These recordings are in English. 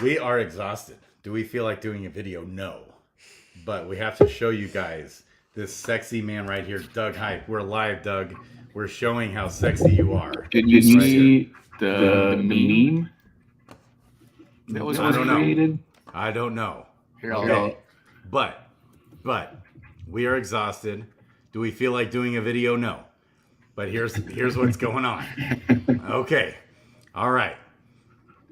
We are exhausted. Do we feel like doing a video? No. But we have to show you guys this sexy man right here, Doug Hype. We're live, Doug. We're showing how sexy you are. Did you see the meme that was created? I don't know. Here, Okay. But we are exhausted. Do we feel like doing a video? No. But here's what's going on. Okay. All right.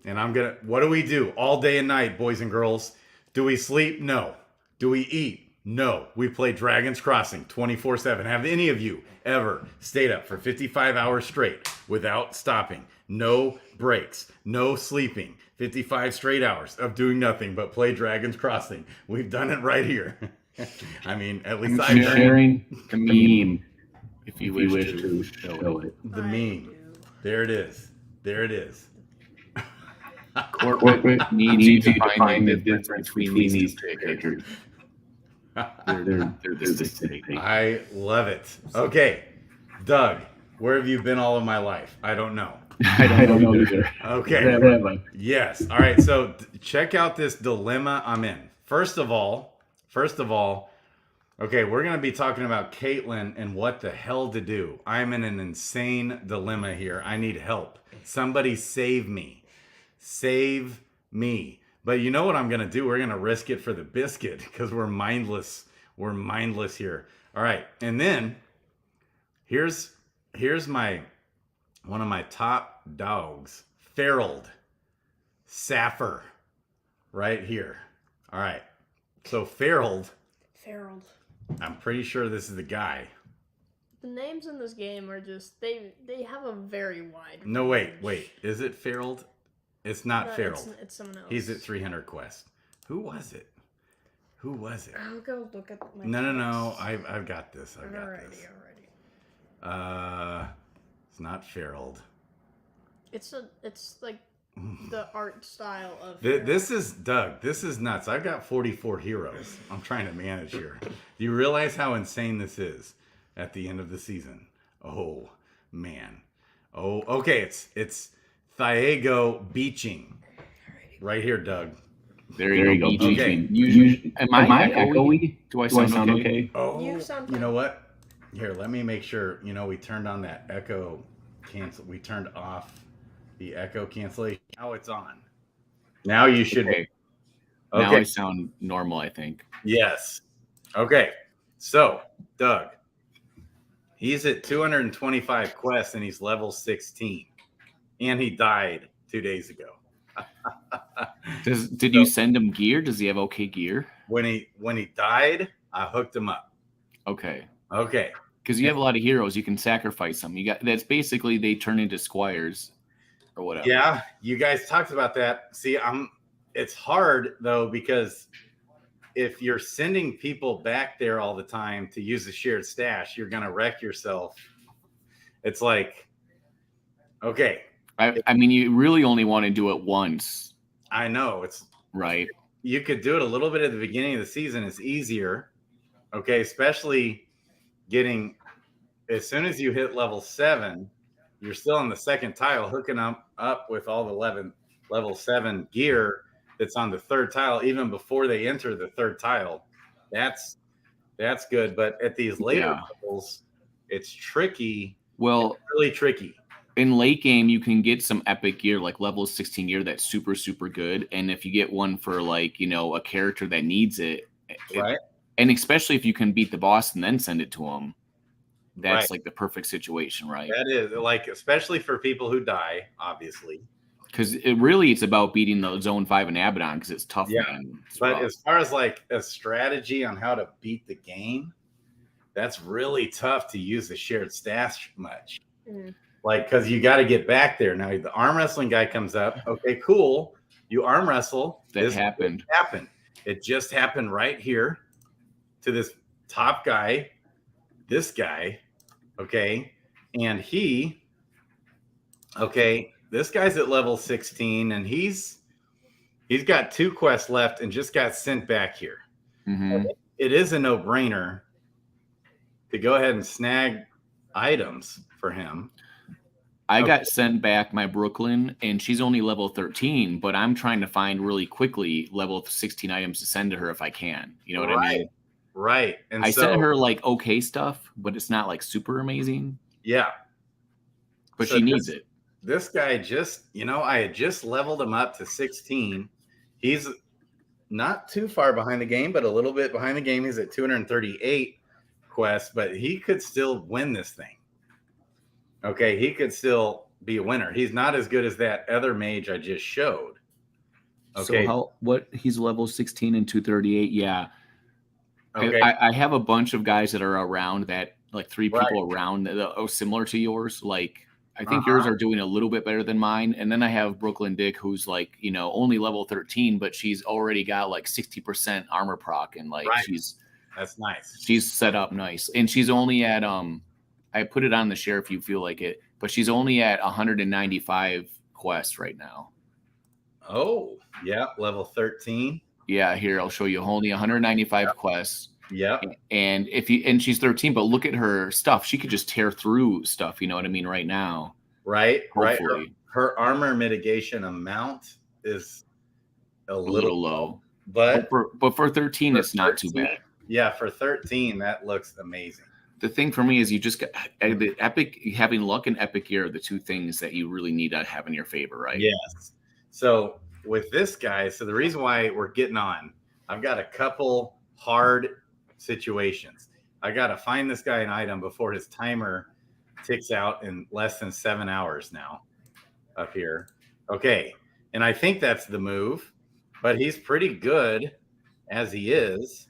And what do we do all day and night, boys and girls? Do we sleep? No. Do we eat? No. We play Dragon's Crossing 24/7. Have any of you ever stayed up for 55 hours straight without stopping? No breaks, no sleeping. 55 straight hours of doing nothing but play Dragon's Crossing. We've done it right here. I mean, at least I'm sharing the meme if you wish to show it. The meme. There it is. There it is. Corporate needs you to find the difference between these two characters. They're the same. I love it. Okay, Doug, where have you been all of my life? I don't know. I don't know either. Okay. Yes. All right. So check out this dilemma I'm in. First of all, okay, we're going to be talking about Klaytn and what the hell to do. I'm in an insane dilemma here. I need help. Somebody save me. Save me. But you know what I'm going to do? We're going to risk it for the biscuit because we're mindless. We're mindless here. All right. And then here's one of my top dogs, Ferald Saffer, right here. All right. So Ferald. I'm pretty sure this is the guy. The names in this game are just they have a very wide range. No, wait. Is it Ferald? It's not Ferald. It's someone else. He's at 300 Quest. Who was it? I'll go look at my No. I've got this. I've got this. Alrighty. It's not Ferald. It's like the art style of This is Doug. This is nuts. I've got 44 heroes. I'm trying to manage here. Do you realize how insane this is at the end of the season? Oh man. Oh, okay. It's Thiago Beaching. Right here, Doug. There you go. Okay. Am I echoey? Do I sound okay? Oh, you know what? Here, let me make sure. We turned on that echo cancel. We turned off the echo cancellation. Now it's on. Now you should. Okay. Now I sound normal, I think. Yes. Okay. So, Doug, he's at 225 quests and he's level 16. And he died 2 days ago. Did you send him gear? Does he have okay gear? When he died, I hooked him up. Okay. Because you have a lot of heroes, you can sacrifice them. That's basically they turn into squires or whatever. Yeah, you guys talked about that. See, it's hard though because if you're sending people back there all the time to use the shared stash, you're gonna wreck yourself. It's like, okay. I mean, you really only want to do it once. I know it's right. You could do it a little bit at the beginning of the season. It's easier. Okay, especially getting as soon as you hit level 7, you're still on the second tile, hooking up with all the level 7 gear that's on the third tile, even before they enter the third tile. That's good. But at these later levels, it's tricky. Well, it's really tricky. In late game, you can get some epic gear, like level 16 gear that's super, super good. And if you get one for a character that needs it, right? And especially if you can beat the boss and then send it to them, that's like the perfect situation, right? That is, like, especially for people who die, obviously. Because it's about beating the Zone 5 and Abaddon because it's tough. Yeah, but as far as like a strategy on how to beat the game, that's really tough to use the shared stash much. Like, because you got to get back there. Now, the arm wrestling guy comes up. Okay, cool. You arm wrestle. That happened. It just happened right here to this top guy, this guy. Okay. And this guy's at level 16 and he's got 2 quests left and just got sent back here. Mm-hmm. It is a no-brainer to go ahead and snag items for him. I Okay. got sent back my Brooklyn, and she's only level 13, but I'm trying to find really quickly level 16 items to send to her if I can. You know what I mean? Right. And I sent so, her like okay stuff, but it's not like super amazing. yeah. But So she needs it. this guy just, I had just leveled him up to 16. He's not too far behind the game, but a little bit behind the game. He's at 238 quests, but he could still win this thing. Okay, he could still be a winner. He's not as good as that other mage I just showed. Okay. So he's level 16 and 238. Yeah. Okay. I have a bunch of guys that are around that, like 3 Right. people around that are similar to yours. Like I think yours are doing a little bit better than mine. And then I have Brooklyn Dick, who's like, only level 13, but she's already got like 60% armor proc, and like that's nice. She's set up nice. And she's only at I put it on the share if you feel like it, but she's only at 195 quests right now. Oh, yeah, level 13. Yeah, here I'll show you. Only 195 quests. Yeah. And she's 13, but look at her stuff. She could just tear through stuff, you know what I mean, right now. Right. Hopefully. Right. Her armor mitigation amount is a little low. But for 13, it's not too bad. Yeah, for 13, that looks amazing. The thing for me is you just got the epic, having luck and epic gear are the two things that you really need to have in your favor, right? Yes. So with this guy, the reason why we're getting on, I've got a couple hard situations. I got to find this guy an item before his timer ticks out in less than 7 hours now up here. Okay. And I think that's the move, but he's pretty good as he is.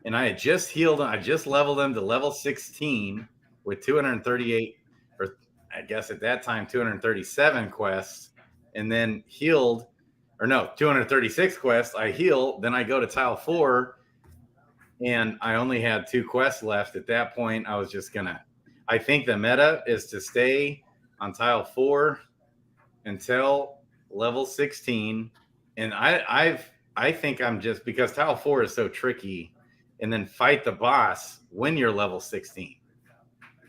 And I had just healed him. I just leveled him to level 16 with 238, or I guess at that time, 237 quests, and then healed, 236 quests. I heal, then I go to tile 4, and I only had 2 quests left. At that point, I was just I think the meta is to stay on tile 4 until level 16. And I think I'm just, because tile 4 is so tricky, and then fight the boss when you're level 16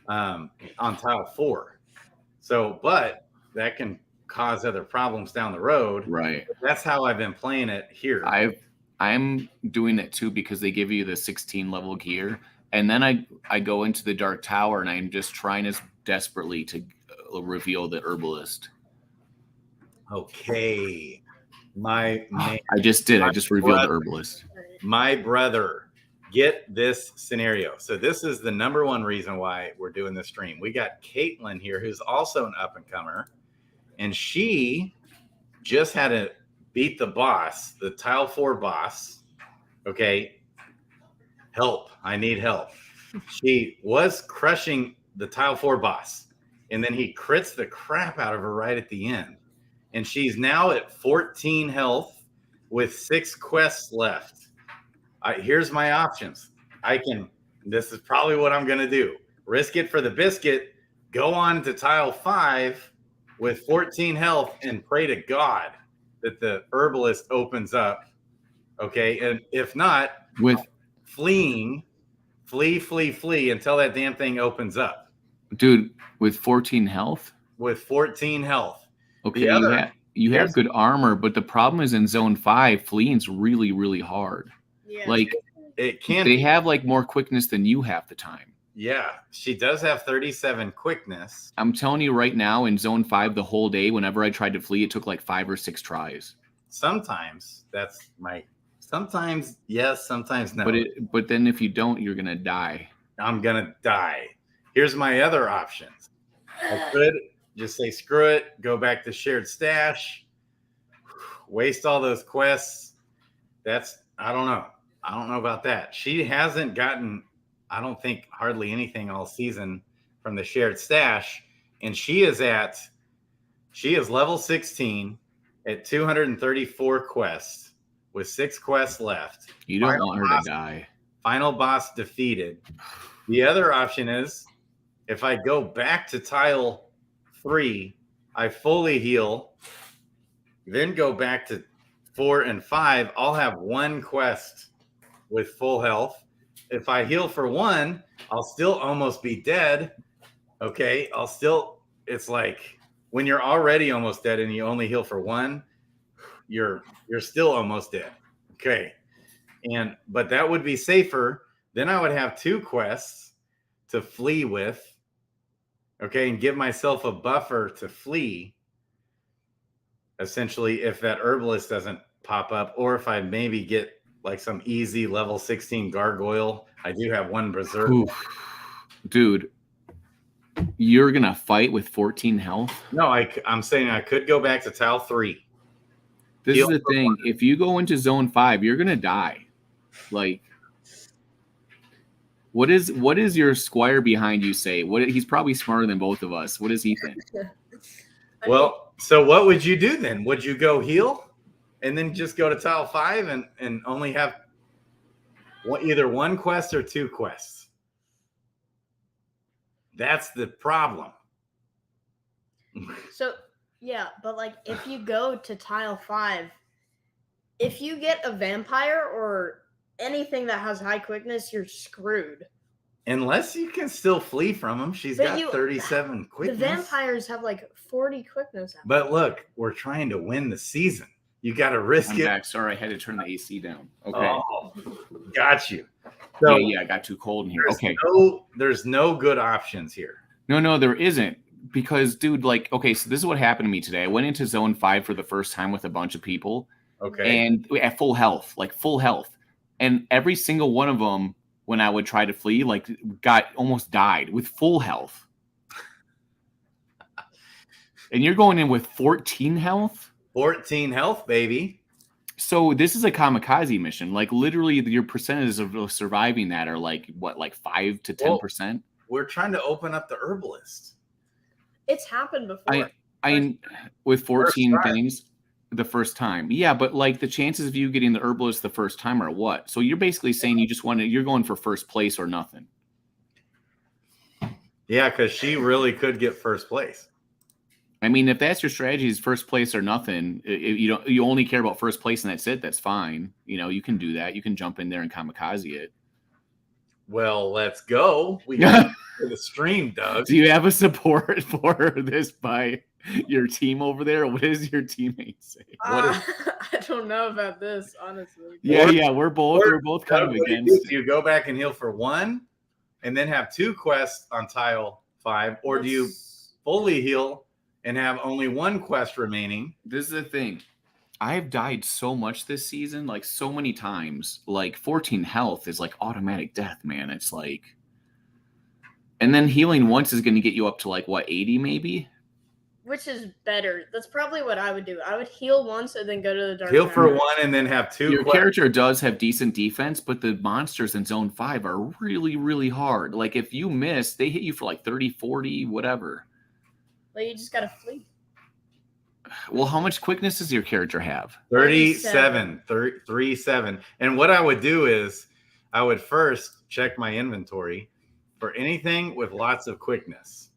on tile 4. So, but that can cause other problems down the road. Right. That's how I've been playing it here. I'm doing it too, because they give you the 16 level gear, and then I go into the Dark Tower, and I'm just trying as desperately to reveal the herbalist. Okay. I just revealed the herbalist. My brother, get this scenario. So this is the number one reason why we're doing this stream. We got Klaytn here, who's also an up and comer, and she just had to beat the boss, the tile 4 boss. Okay. Help. I need help. She was crushing the tile 4 boss, and then he crits the crap out of her right at the end. And she's now at 14 health with 6 quests left. Here's my options. This is probably what I'm going to do. Risk it for the biscuit, go on to tile 5 with 14 health, and pray to God that the herbalist opens up. Okay. And if not, with flee until that damn thing opens up. Dude, with 14 health? With 14 health. Okay, you have good armor, but the problem is in zone 5, fleeing's really, really hard. Yeah. Like they have like more quickness than you have the time. Yeah, she does have 37 quickness. I'm telling you right now, in zone 5 the whole day, whenever I tried to flee, it took like 5 or 6 tries. Sometimes sometimes yes, sometimes no. But then if you don't, you're gonna die. I'm gonna die. Here's my other options. I could just say screw it, go back to shared stash, waste all those quests. I don't know about that. She hasn't gotten, I don't think, hardly anything all season from the shared stash, and she is level 16 at 234 quests with 6 quests left. You don't want her to die. Final boss defeated. The other option is, if I go back to tile 3, I fully heal, then go back to 4 and 5, I'll have 1 quest with full health. If I heal for 1, I'll still almost be dead. Okay, I'll still it's like when you're already almost dead and you only heal for one, you're still almost dead. Okay. But that would be safer. Then I would have 2 quests to flee with. Okay, and give myself a buffer to flee. Essentially, if that herbalist doesn't pop up, or if I maybe get like some easy level 16 gargoyle. I do have 1 berserk. Oof. Dude, you're gonna fight with 14 health? No, I'm saying I could go back to tile 3. This is the thing. If you go into zone 5, you're gonna die. Like, what is your squire behind you say? He's probably smarter than both of us. What does he think? Well, so what would you do then? Would you go heal and then just go to tile 5 and only have either 1 quest or 2 quests? That's the problem. So yeah, but like if you go to tile 5, if you get a vampire or anything that has high quickness, you're screwed. Unless you can still flee from him. She's got 37 quickness. The vampires have like 40 quickness. But look, we're trying to win the season. You got to risk it. Back. Sorry, I had to turn the AC down. Okay. Oh, got you. So yeah, I got too cold in here. Okay. There's no good options here. No, there isn't. Because, dude, like, okay, so this is what happened to me today. I went into zone 5 for the first time with a bunch of people. Okay. And at full health. And every single one of them, when I would try to flee, like, almost died with full health. And you're going in with 14 health? 14 health, baby. So this is a kamikaze mission. Like, literally, your percentages of surviving that are like, what, like 5 to 10%? Well, we're trying to open up the herbalist. It's happened before. I with 14 things the first time. Yeah, but like the chances of you getting the herbalist the first time are what? So you're basically saying you're going for first place or nothing. Yeah, because she really could get first place. I mean, if that's your strategy, is first place or nothing. You only care about first place and that's it. That's fine. You can do that. You can jump in there and kamikaze it. Well, let's go. We got to the stream, Doug. Do you have a support for this by your team over there? What does your teammates say? I don't know about this, honestly. Yeah, we're both kind of against. Do you go back and heal for 1 and then have 2 quests on tile 5, or do you fully heal and have only 1 quest remaining? This is the thing. I've died so much this season, like so many times. Like 14 health is like automatic death, man. It's like, and then healing once is going to get you up to like what, 80 maybe? Which is better. That's probably what I would do. I would heal once and then go to the dark. Heal for 1 and then have 2. Your character does have decent defense, but the monsters in zone 5 are really, really hard. Like if you miss, they hit you for like 30, 40, whatever. Like you just got to flee. Well, how much quickness does your character have? 37. 37. And what I would do is I would first check my inventory for anything with lots of quickness.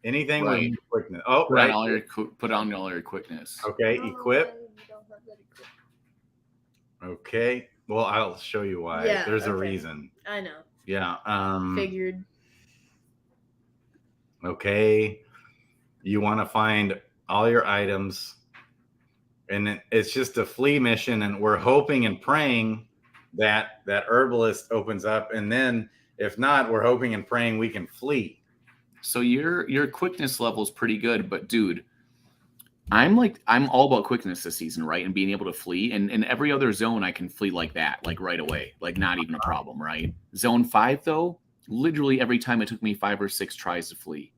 Anything with quickness. Oh, put right. Put on all your quickness. Okay, equip. Okay. Well, I'll show you why. Yeah, there's a reason. I know. Yeah. Figured. Okay. You want to find all your items, and it's just a flee mission, and we're hoping and praying that herbalist opens up, and then if not, we're hoping and praying we can flee. So your quickness level is pretty good, but dude, I'm all about quickness this season, right? And being able to flee, and in every other zone I can flee like that, like right away, like not even a problem, right? Zone 5 though, literally every time it took me 5 or 6 tries to flee.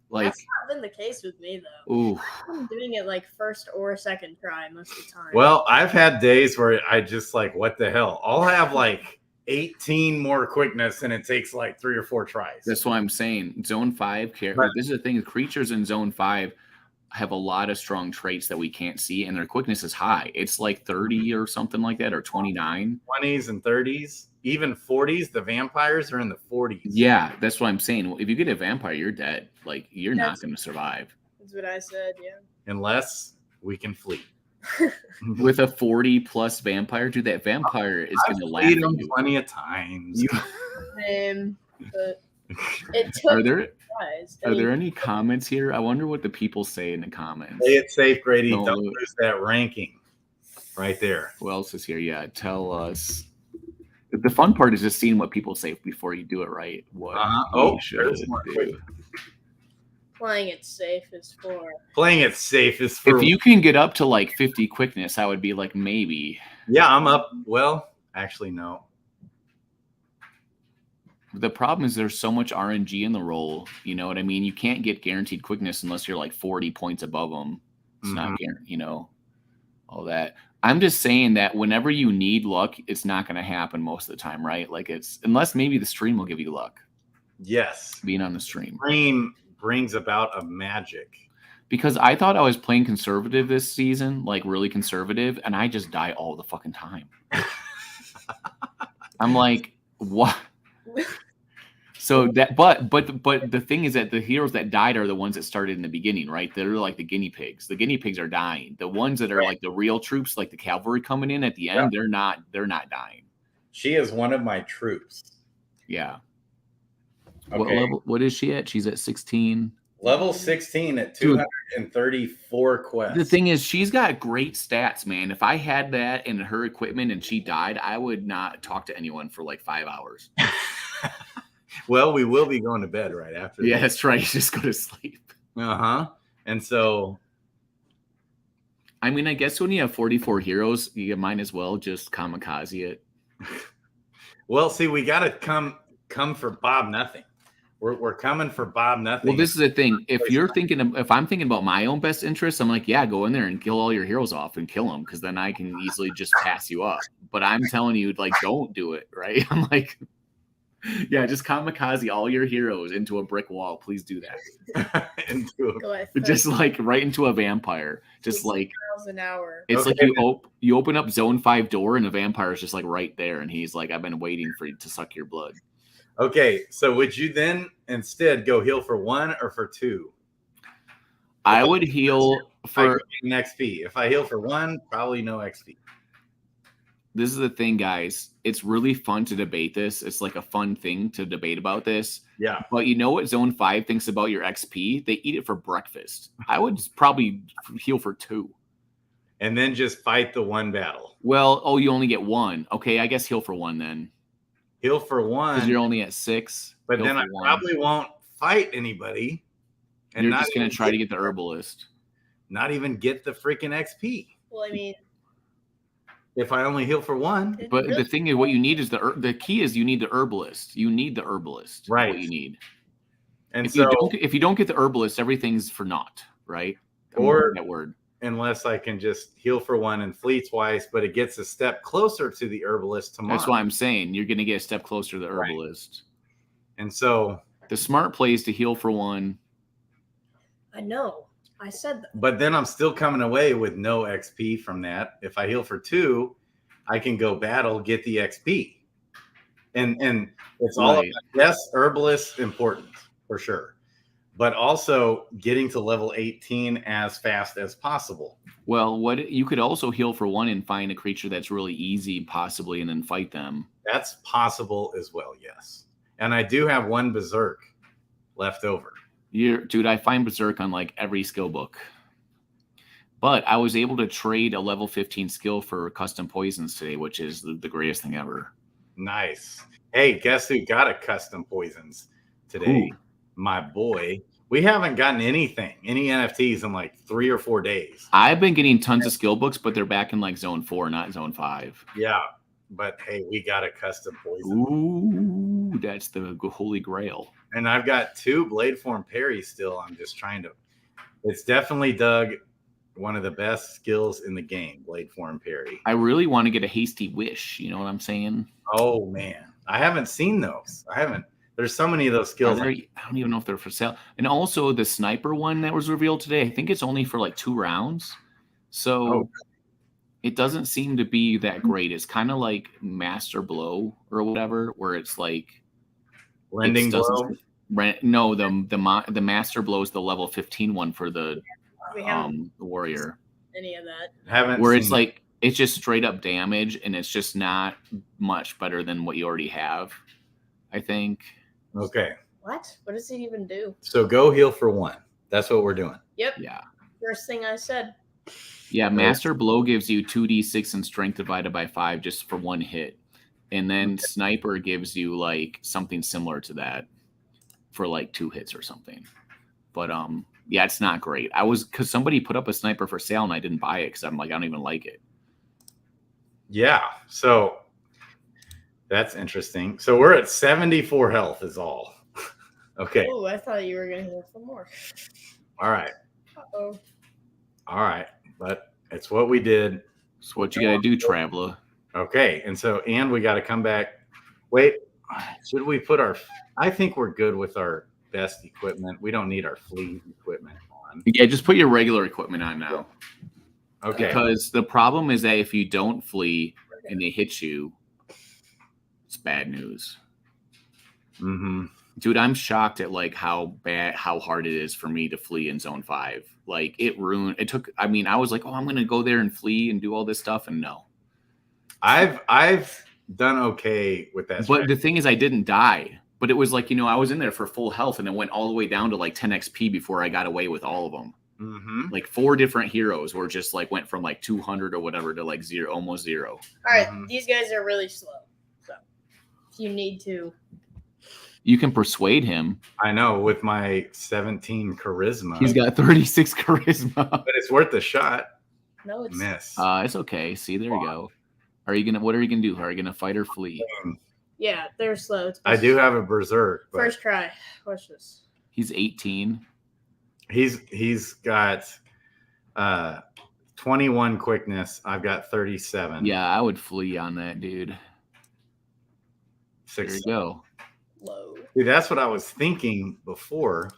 Like, that's not been the case with me though. Ooh. I'm doing it like first or second try most of the time. Well, I've had days where I just like, what the hell? I'll have like 18 more quickness and it takes like 3 or 4 tries. That's what I'm saying. Zone 5 this is the thing, creatures in zone 5 have a lot of strong traits that we can't see, and their quickness is high. It's like 30 or something like that, or 29. 20s and 30s, even 40s. The vampires are in the 40s. Yeah, that's what I'm saying. If you get a vampire, you're dead. Like, you're not going to survive. That's what I said, yeah. Unless we can flee. With a 40-plus vampire, dude, that vampire is going to laugh at you. Plenty of times. But It took Are there surprise. are there any comments here? I wonder what the people say in the comments. Play it safe, Grady. No, Don't lose that ranking right there. Who else is here? Yeah, tell us. The fun part is just seeing what people say before you do it right. What we should do. Playing it safe is for. Playing it safe is for. If you can get up to like 50 quickness, I would be like maybe. Yeah, I'm up. Well, actually, no. The problem is there's so much RNG in the roll. You know what I mean? You can't get guaranteed quickness unless you're like 40 points above them. It's not guaranteed, you know, all that. I'm just saying that whenever you need luck, it's not going to happen most of the time, right? Like it's unless maybe the stream will give you luck. Yes. Being on the stream. Stream brings about a magic. Because I thought I was playing conservative this season, like really conservative, and I just die all the fucking time. I'm like, what? So that, but the thing is that the heroes that died are the ones that started in the beginning, right? They're like the guinea pigs. The guinea pigs are dying. The ones that are like the real troops, like the cavalry coming in at the end, they're not dying. She is one of my troops. Yeah. Okay. What is she at? She's at 16. Level 16 at 234 quests. The thing is, she's got great stats, man. If I had that in her equipment and she died, I would not talk to anyone for like 5 hours. Well, we will be going to bed right after. Yeah, that's right. Just go to sleep. And so, I mean, I guess when you have 44 heroes, you might as well just kamikaze it. Well, see, we got to come for Bob Nothing. We're coming for Bob Nothing. Well, this is the thing. If I'm thinking about my own best interests, I'm like, yeah, go in there and kill all your heroes off and kill them, because then I can easily just pass you up. But I'm telling you, like, don't do it, right? I'm like, yeah, just kamikaze all your heroes into a brick wall. Please do that. Just like right into a vampire. Just like miles an hour. It's like you open up zone 5 door and the vampire is just like right there, and he's like, I've been waiting for you to suck your blood. Okay, so would you then instead go heal for 1 or for 2? I would heal for an XP. If I heal for 1, probably no XP. This is the thing, guys. It's really fun to debate this. It's like a fun thing to debate about this. Yeah. But you know what Zone 5 thinks about your XP? They eat it for breakfast. I would probably heal for 2. And then just fight the 1 battle. Well, you only get 1. Okay, I guess heal for 1 then. Heal for 1. Because you're only at 6. But then I probably won't fight anybody. And you're just going to try to get the herbalist. Not even get the freaking XP. Well, I mean, if I only heal for 1. But the thing is, what you need is the key is you need the herbalist. You need the herbalist. Right. What you need. And if you don't get the herbalist, everything's for naught, right? Or that word. Unless I can just heal for 1 and flee twice, but it gets a step closer to the herbalist tomorrow. That's why I'm saying you're going to get a step closer to the herbalist. Right. And so the smart play is to heal for 1. I know. I said that. But then I'm still coming away with no XP from that. If I heal for 2, I can go battle, get the XP. And it's all about, yes, herbalist important for sure. But also getting to level 18 as fast as possible. Well, you could also heal for 1 and find a creature that's really easy, possibly, and then fight them. That's possible as well, yes. And I do have 1 Berserk left over. Dude, I find Berserk on like every skill book. But I was able to trade a level 15 skill for custom poisons today, which is the greatest thing ever. Nice. Hey, guess who got a custom poisons today? Ooh. My boy. We haven't gotten any NFTs in like 3 or 4 days. I've been getting tons of skill books, but they're back in like zone 4, not zone 5. Yeah. But hey, we got a custom poison. Ooh, that's the holy grail. And I've got 2 blade form parries still. I'm just trying to. It's definitely, Doug, one of the best skills in the game, blade form parry. I really want to get a hasty wish. You know what I'm saying? Oh man, I haven't seen those. There's so many of those skills. I don't even know if they're for sale. And also the sniper one that was revealed today, I think it's only for like 2 rounds. So it doesn't seem to be that great. It's kind of like Master Blow or whatever, where it's like Lending Blow. No, the Master Blow is the level 15 one for the warrior. Any of that? Haven't. Where it's like it's just straight up damage, and it's just not much better than what you already have, I think. Okay. What? What does it even do? So go heal for 1. That's what we're doing. Yep. Yeah. First thing I said. Yeah, Master Blow gives you 2d6 and strength divided by 5 just for 1 hit. And then Sniper gives you like something similar to that for like 2 hits or something. But yeah, it's not great. Because somebody put up a Sniper for sale and I didn't buy it because I'm like, I don't even like it. Yeah. So that's interesting. So we're at 74 health is all. Okay. Oh, I thought you were gonna heal for more. All right. Uh-oh. All right. But it's what we did. So what you got to do, Traveler? Okay. And we got to come back. Wait, should we put I think we're good with our best equipment. We don't need our fleet equipment on. Yeah, just put your regular equipment on now. Okay. Because the problem is that if you don't flee and they hit you, it's bad news. Mm-hmm. Dude, I'm shocked at like how hard it is for me to flee in zone 5. Like I was like, oh, I'm gonna go there and flee and do all this stuff, and no. I've done okay with that. But the thing is, I didn't die. But it was like, I was in there for full health, and it went all the way down to like 10 XP before I got away with all of them. Mm-hmm. Like 4 different heroes were just like went from like 200 or whatever to like 0, almost 0. All right, these guys are really slow. So if you need to. You can persuade him. I know, with my 17 charisma. He's got 36 charisma. But it's worth a shot. No, it's Miss. It's okay. See, there you go. What are you gonna do? Are you gonna fight or flee? Yeah, they're slow. I do have a berserk. First try. Watch this. He's 18. He's got 21 quickness. I've got 37. Yeah, I would flee on that, dude. 6. There you go. Low. Dude, that's what I was thinking before.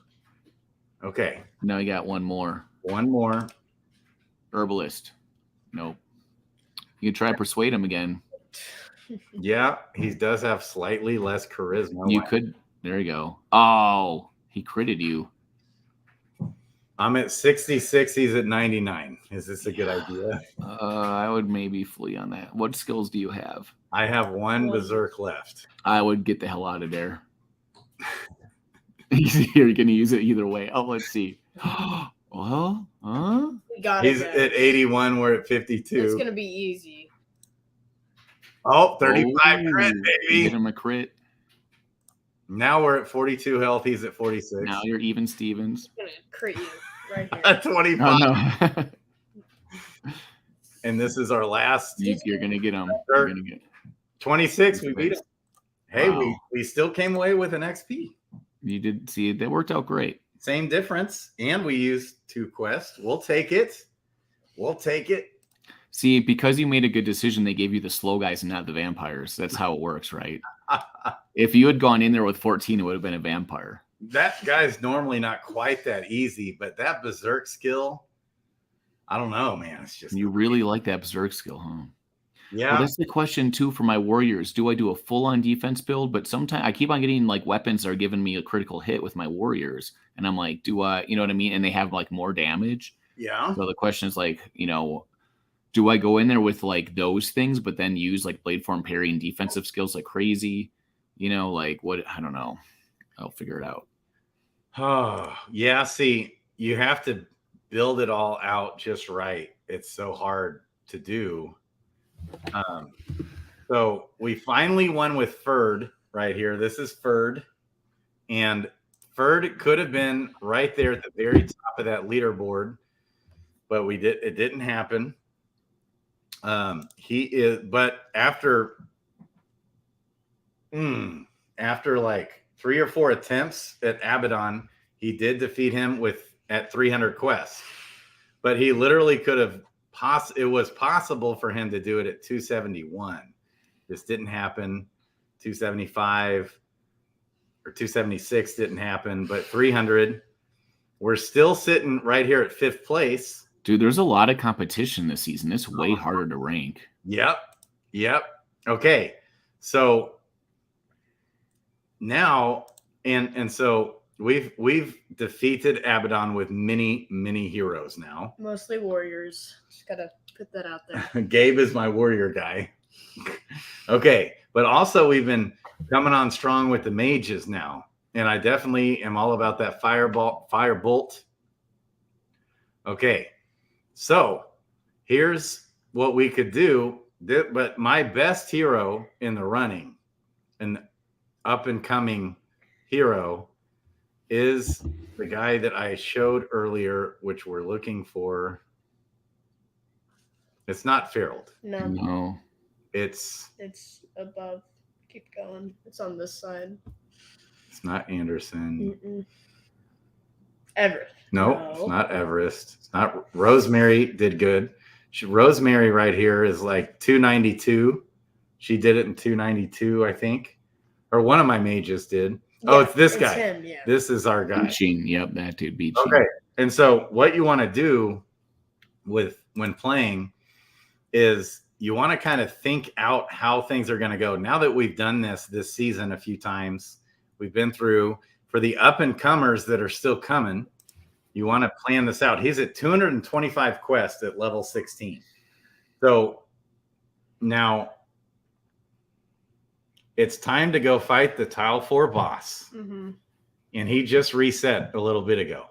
Okay. Now you got one more. One more. Herbalist. Nope. You can try to persuade him again. Yeah, he does have slightly less charisma. You could. There you go. Oh, he critted you. I'm at 66. He's at 99. Is this a good idea? I would maybe flee on that. What skills do you have? I have 1 berserk left. I would get the hell out of there. You're going to use it either way. Oh, let's see. Well, huh? We got He's it. at 81. We're at 52. It's going to be easy. Oh, 35 crit, baby. Get him a crit. Now we're at 42 health. He's at 46. Now you're even Stevens. I'm going to crit you right here. At 25. Oh, no. And this is our last. You're going to get him. You're gonna get 26. We beat him. Hey, Wow. we still came away with an XP. You did see it. That worked out great. Same difference. And we used 2 quests. We'll take it. We'll take it. See, because you made a good decision, they gave you the slow guys and not the vampires. That's how it works, right? If you had gone in there with 14, it would have been a vampire. That guy's normally not quite that easy, but that berserk skill, I don't know, man. It's just You really like that berserk skill, huh? yeah. Well, that's the question too for my warriors. Do I do a full-on defense build? But sometimes I keep on getting like weapons that are giving me a critical hit with my warriors, and I'm like, do I, you know what I mean? And they have like more damage. Yeah. So the question is like, do I go in there with like those things, but then use like blade form parry and defensive skills like crazy? Like what? I don't know. I'll figure it out. Oh, yeah. See, you have to build it all out just right. It's so hard to do. So we finally won with Ferd right here. This is Ferd. And Ferd could have been right there at the very top of that leaderboard, but it didn't happen. He is, but after like 3 or 4 attempts at Abaddon, he did defeat him at 300 quests. But he literally could have it was possible for him to do it at 271. This didn't happen. 275 or 276 didn't happen, but 300. We're still sitting right here at 5th place. Dude, there's a lot of competition this season. It's way harder to rank. Yep. Okay. So now, and so we've defeated Abaddon with many heroes now. Mostly warriors. Just gotta put that out there. Gabe is my warrior guy. Okay, but also we've been coming on strong with the mages now, And I definitely am all about that firebolt. Okay, so here's what we could do. But my best hero in the running, an up and coming hero, is the guy that I showed earlier, which we're looking for. It's not Farrell. No. It's above. Keep going. It's on this side. It's not Anderson. Everest. No, it's not Everest. It's not Rosemary. Did good. Rosemary right here is like 292. She did it in 292, I think, or one of my mages did. Yeah, it's this guy. Him, yeah. This is our guy. Beaching. Yep, that dude Beaching. Okay, and so what you want to do when playing is you want to kind of think out how things are going to go. Now that we've done this season a few times, we've been through, for the up and comers that are still coming, you want to plan this out. He's at 225 quests at level 16. So now it's time to go fight the Tile 4 boss. Mm-hmm. And he just reset a little bit ago.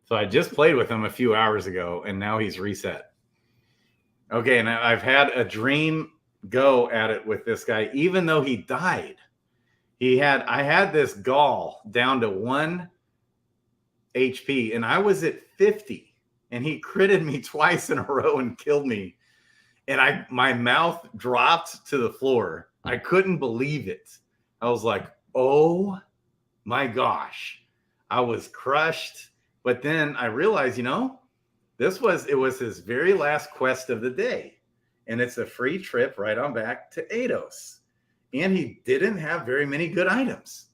So I just played with him a few hours ago, and now he's reset. Okay, and I've had a dream go at it with this guy, even though he died. I had this gall down to 1 HP, and I was at 50, and he critted me twice in a row and killed me. And my mouth dropped to the floor. I couldn't believe it. I was like, oh my gosh. I was crushed. But then I realized, it was his very last quest of the day. And it's a free trip right on back to Eidos. And he didn't have very many good items.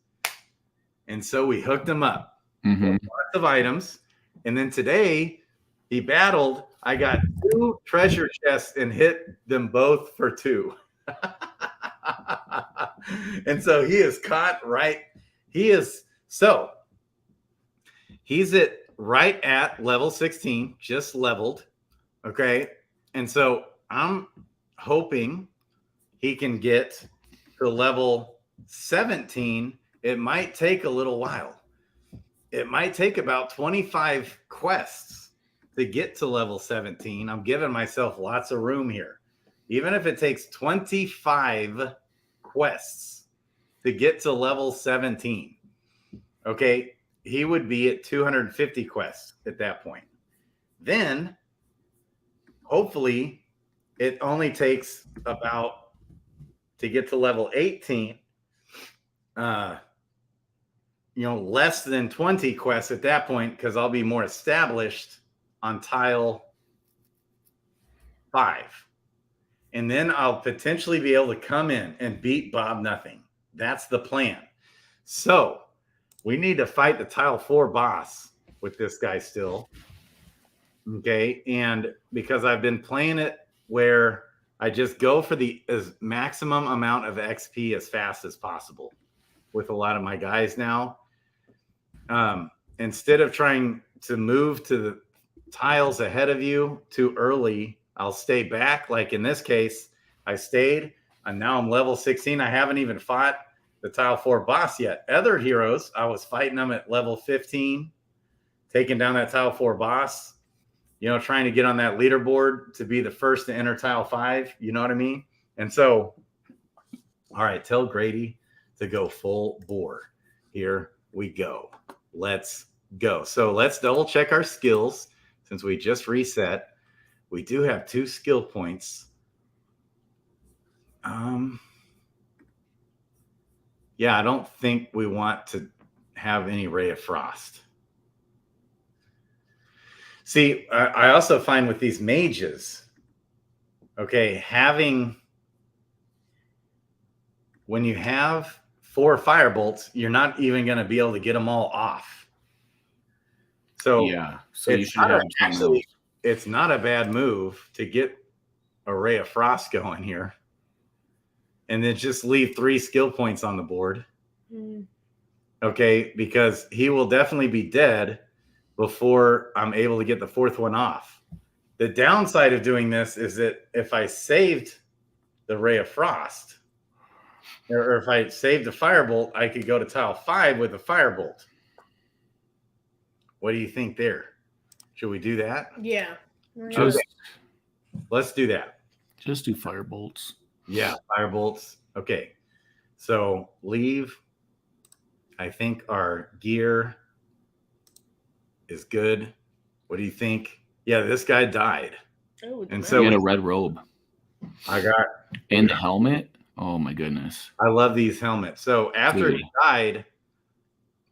And so we hooked him up. Mm-hmm. With lots of items. And then today he battled. I got 2 treasure chests and hit them both for 2. And so he is caught right. He's right at level 16, just leveled. Okay. And so I'm hoping he can get to level 17. It might take a little while. It might take about 25 quests to get to level 17. I'm giving myself lots of room here. Even if it takes 25 quests to get to level 17. Okay, he would be at 250 quests at that point. Then, hopefully, it only takes about, to get to level 18, less than 20 quests at that point, because I'll be more established on tile 5. And then I'll potentially be able to come in and beat Bob Nothing. That's the plan. So we need to fight the Tile 4 boss with this guy still. Okay. And because I've been playing it where I just go for the maximum amount of XP as fast as possible with a lot of my guys now. Instead of trying to move to the tiles ahead of you too early, I'll stay back. Like in this case, I stayed, and now I'm level 16. I haven't even fought the Tile 4 boss yet. Other heroes, I was fighting them at level 15, taking down that Tile 4 boss, trying to get on that leaderboard to be the first to enter Tile 5. You know what I mean? And so, all right, tell Grady to go full bore. Here we go. Let's go. So let's double check our skills since we just reset. We do have 2 skill points. Yeah, I don't think we want to have any Ray of Frost. See, I also find with these mages, okay, when you have 4 firebolts, you're not even going to be able to get them all off. So yeah, so you should have actually. It's not a bad move to get a Ray of Frost going here. And then just leave 3 skill points on the board. Mm. Okay, because he will definitely be dead before I'm able to get the 4th one off. The downside of doing this is that if I saved the Ray of Frost, or if I saved the firebolt, I could go to tile 5 with a firebolt. What do you think there? Should we do that? Yeah. Just, Let's do that. just do firebolts. Yeah, firebolts. Okay. So leave. I think our gear is good. What do you think? Yeah, this guy died. Oh, And So so we had a red robe I got and a helmet. Oh my goodness. I love these helmets. So after he Dude. died,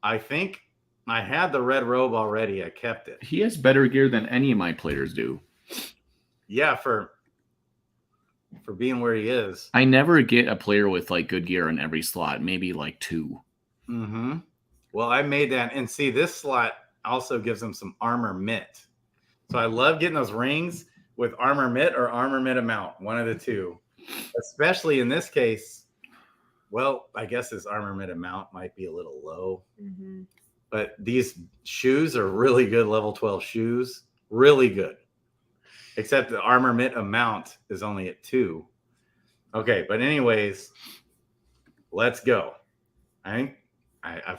I think I had the red robe already. I kept it. He has better gear than any of my players do. Yeah, for being where he is. I never get a player with like good gear in every slot, maybe like 2. Mm-hmm. Well, I made that. And see, this slot also gives him some armor mitt. So I love getting those rings with armor mitt or armor mitt amount, one of the two. Especially in this case, well, I guess his armor mitt amount might be a little low. Mm-hmm. But these shoes are really good level 12 shoes. Really good. Except the armor mitt amount is only at 2. Okay, but anyways, let's go. I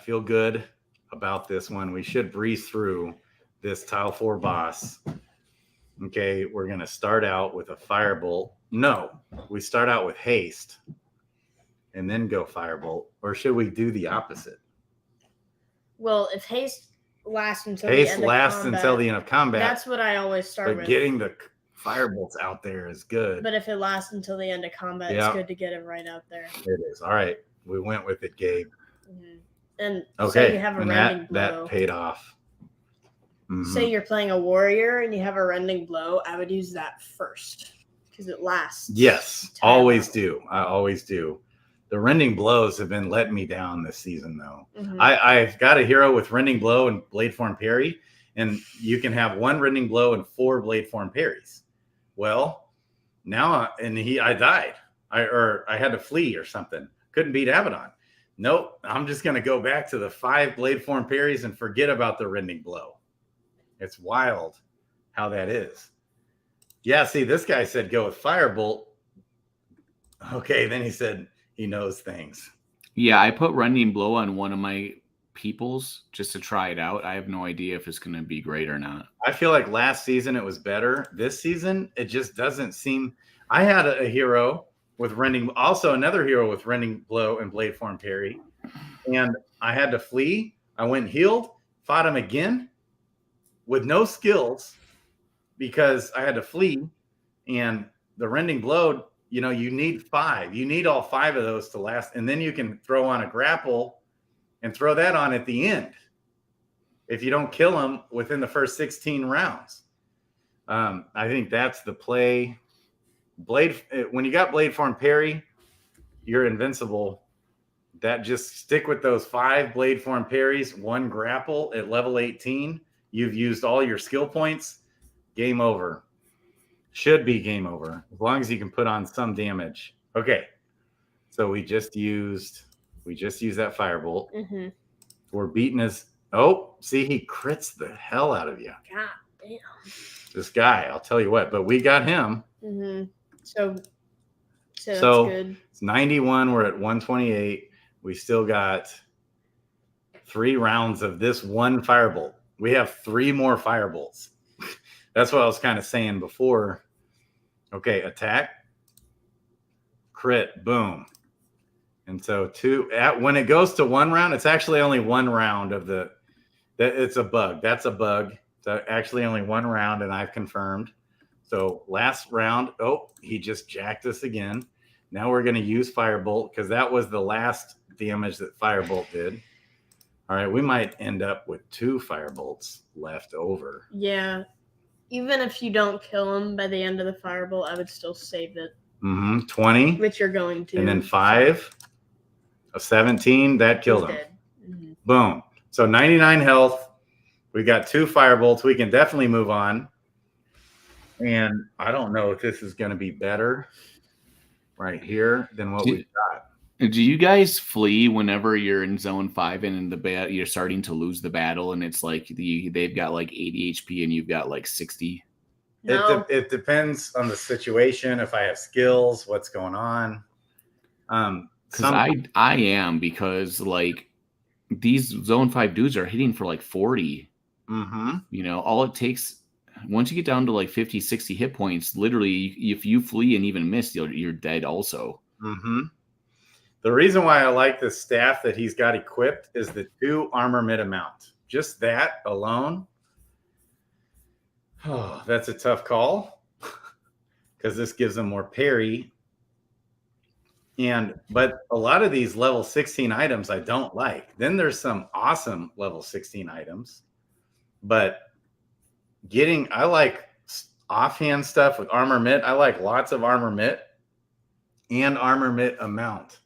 feel good about this one. We should breeze through this tile 4 boss. Okay, we're going to start out with a firebolt. No, we start out with haste and then go firebolt. Or should we do the opposite? Well, if haste lasts until Haste the end lasts of combat, until the end of combat. that's what I always start But with. getting the firebolts out there is good. But if it lasts until the end of combat, Yeah. it's good to get it right out there. It is. All right. We went with it, Gabe. Mm-hmm. And Okay. say you have a and rending blow. that paid off. Mhm. Say you're playing a warrior and you have a rending blow, I would use that first because it lasts. Yes. time Always out. do. I always do. The rending blows have been letting me down this season, though. Mhm. I've got a hero with rending blow and blade form parry, and you can have 1 rending blow and 4 blade form parries. Well, now I died. I had to flee or something. Couldn't beat Abaddon. Nope. I'm just gonna go back to the 5 blade form parries and forget about the rending blow. It's wild how that is. Yeah, see, this guy said go with firebolt. Okay, then he said he knows things. Yeah, I put rending blow on one of my peoples just to try it out. I have no idea if it's going to be great or not. I feel like last season it was better. This season, it just doesn't seem. I had a hero with rending, also another hero with rending blow and blade form parry, and I had to flee. I went and healed, fought him again with no skills because I had to flee, and the rending blow. You know, you need 5. You need all 5 of those to last, and then you can throw on a grapple and throw that on at the end. If you don't kill him within the first 16 rounds, I think that's the play. When you got blade form parry, you're invincible. That just stick with those 5 blade form parries, 1 grapple at level 18. You've used all your skill points. Game over. Should be game over as long as you can put on some damage. Okay, so we just used that firebolt. Mm-hmm. We're beating his. Oh, see, he crits the hell out of you. God damn. This guy, I'll tell you what. But we got him. Mm-hmm. So that's So good. it's 91. We're at 128. We still got 3 rounds of this 1 firebolt. We have 3 more firebolts. That's what I was kind of saying before. Okay, attack, crit, boom. And so when it goes to 1 round, it's actually only 1 round of it's a bug. That's a bug. So actually only 1 round, and I've confirmed. So last round, he just jacked us again. Now we're going to use firebolt because that was the last damage that firebolt did. All right, we might end up with 2 firebolts left over. Yeah. Even if you don't kill him by the end of the firebolt, I would still save it. 20. Which you're going to. And then 5 of 17, that killed him. Mm-hmm. Boom. So 99 health. We got 2 firebolts. We can definitely move on. And I don't know if this is going to be better right here than what we've got. Do you guys flee whenever you're in zone 5 and in the you're starting to lose the battle and it's like they've got like 80 HP and you've got like 60? No. It depends on the situation. If I have skills, what's going on. Because I am, because like these zone 5 dudes are hitting for like 40. You know, all it takes, once you get down to like 50, 60 hit points, literally, if you flee and even miss, you're dead also. The reason why I like the staff that he's got equipped is the 2 armor mid amount. Just that alone. Oh, that's a tough call because this gives him more parry. But a lot of these level 16 items I don't like. Then there's some awesome level 16 items. But I like offhand stuff with armor mitt. I like lots of armor mitt and armor mitt amount.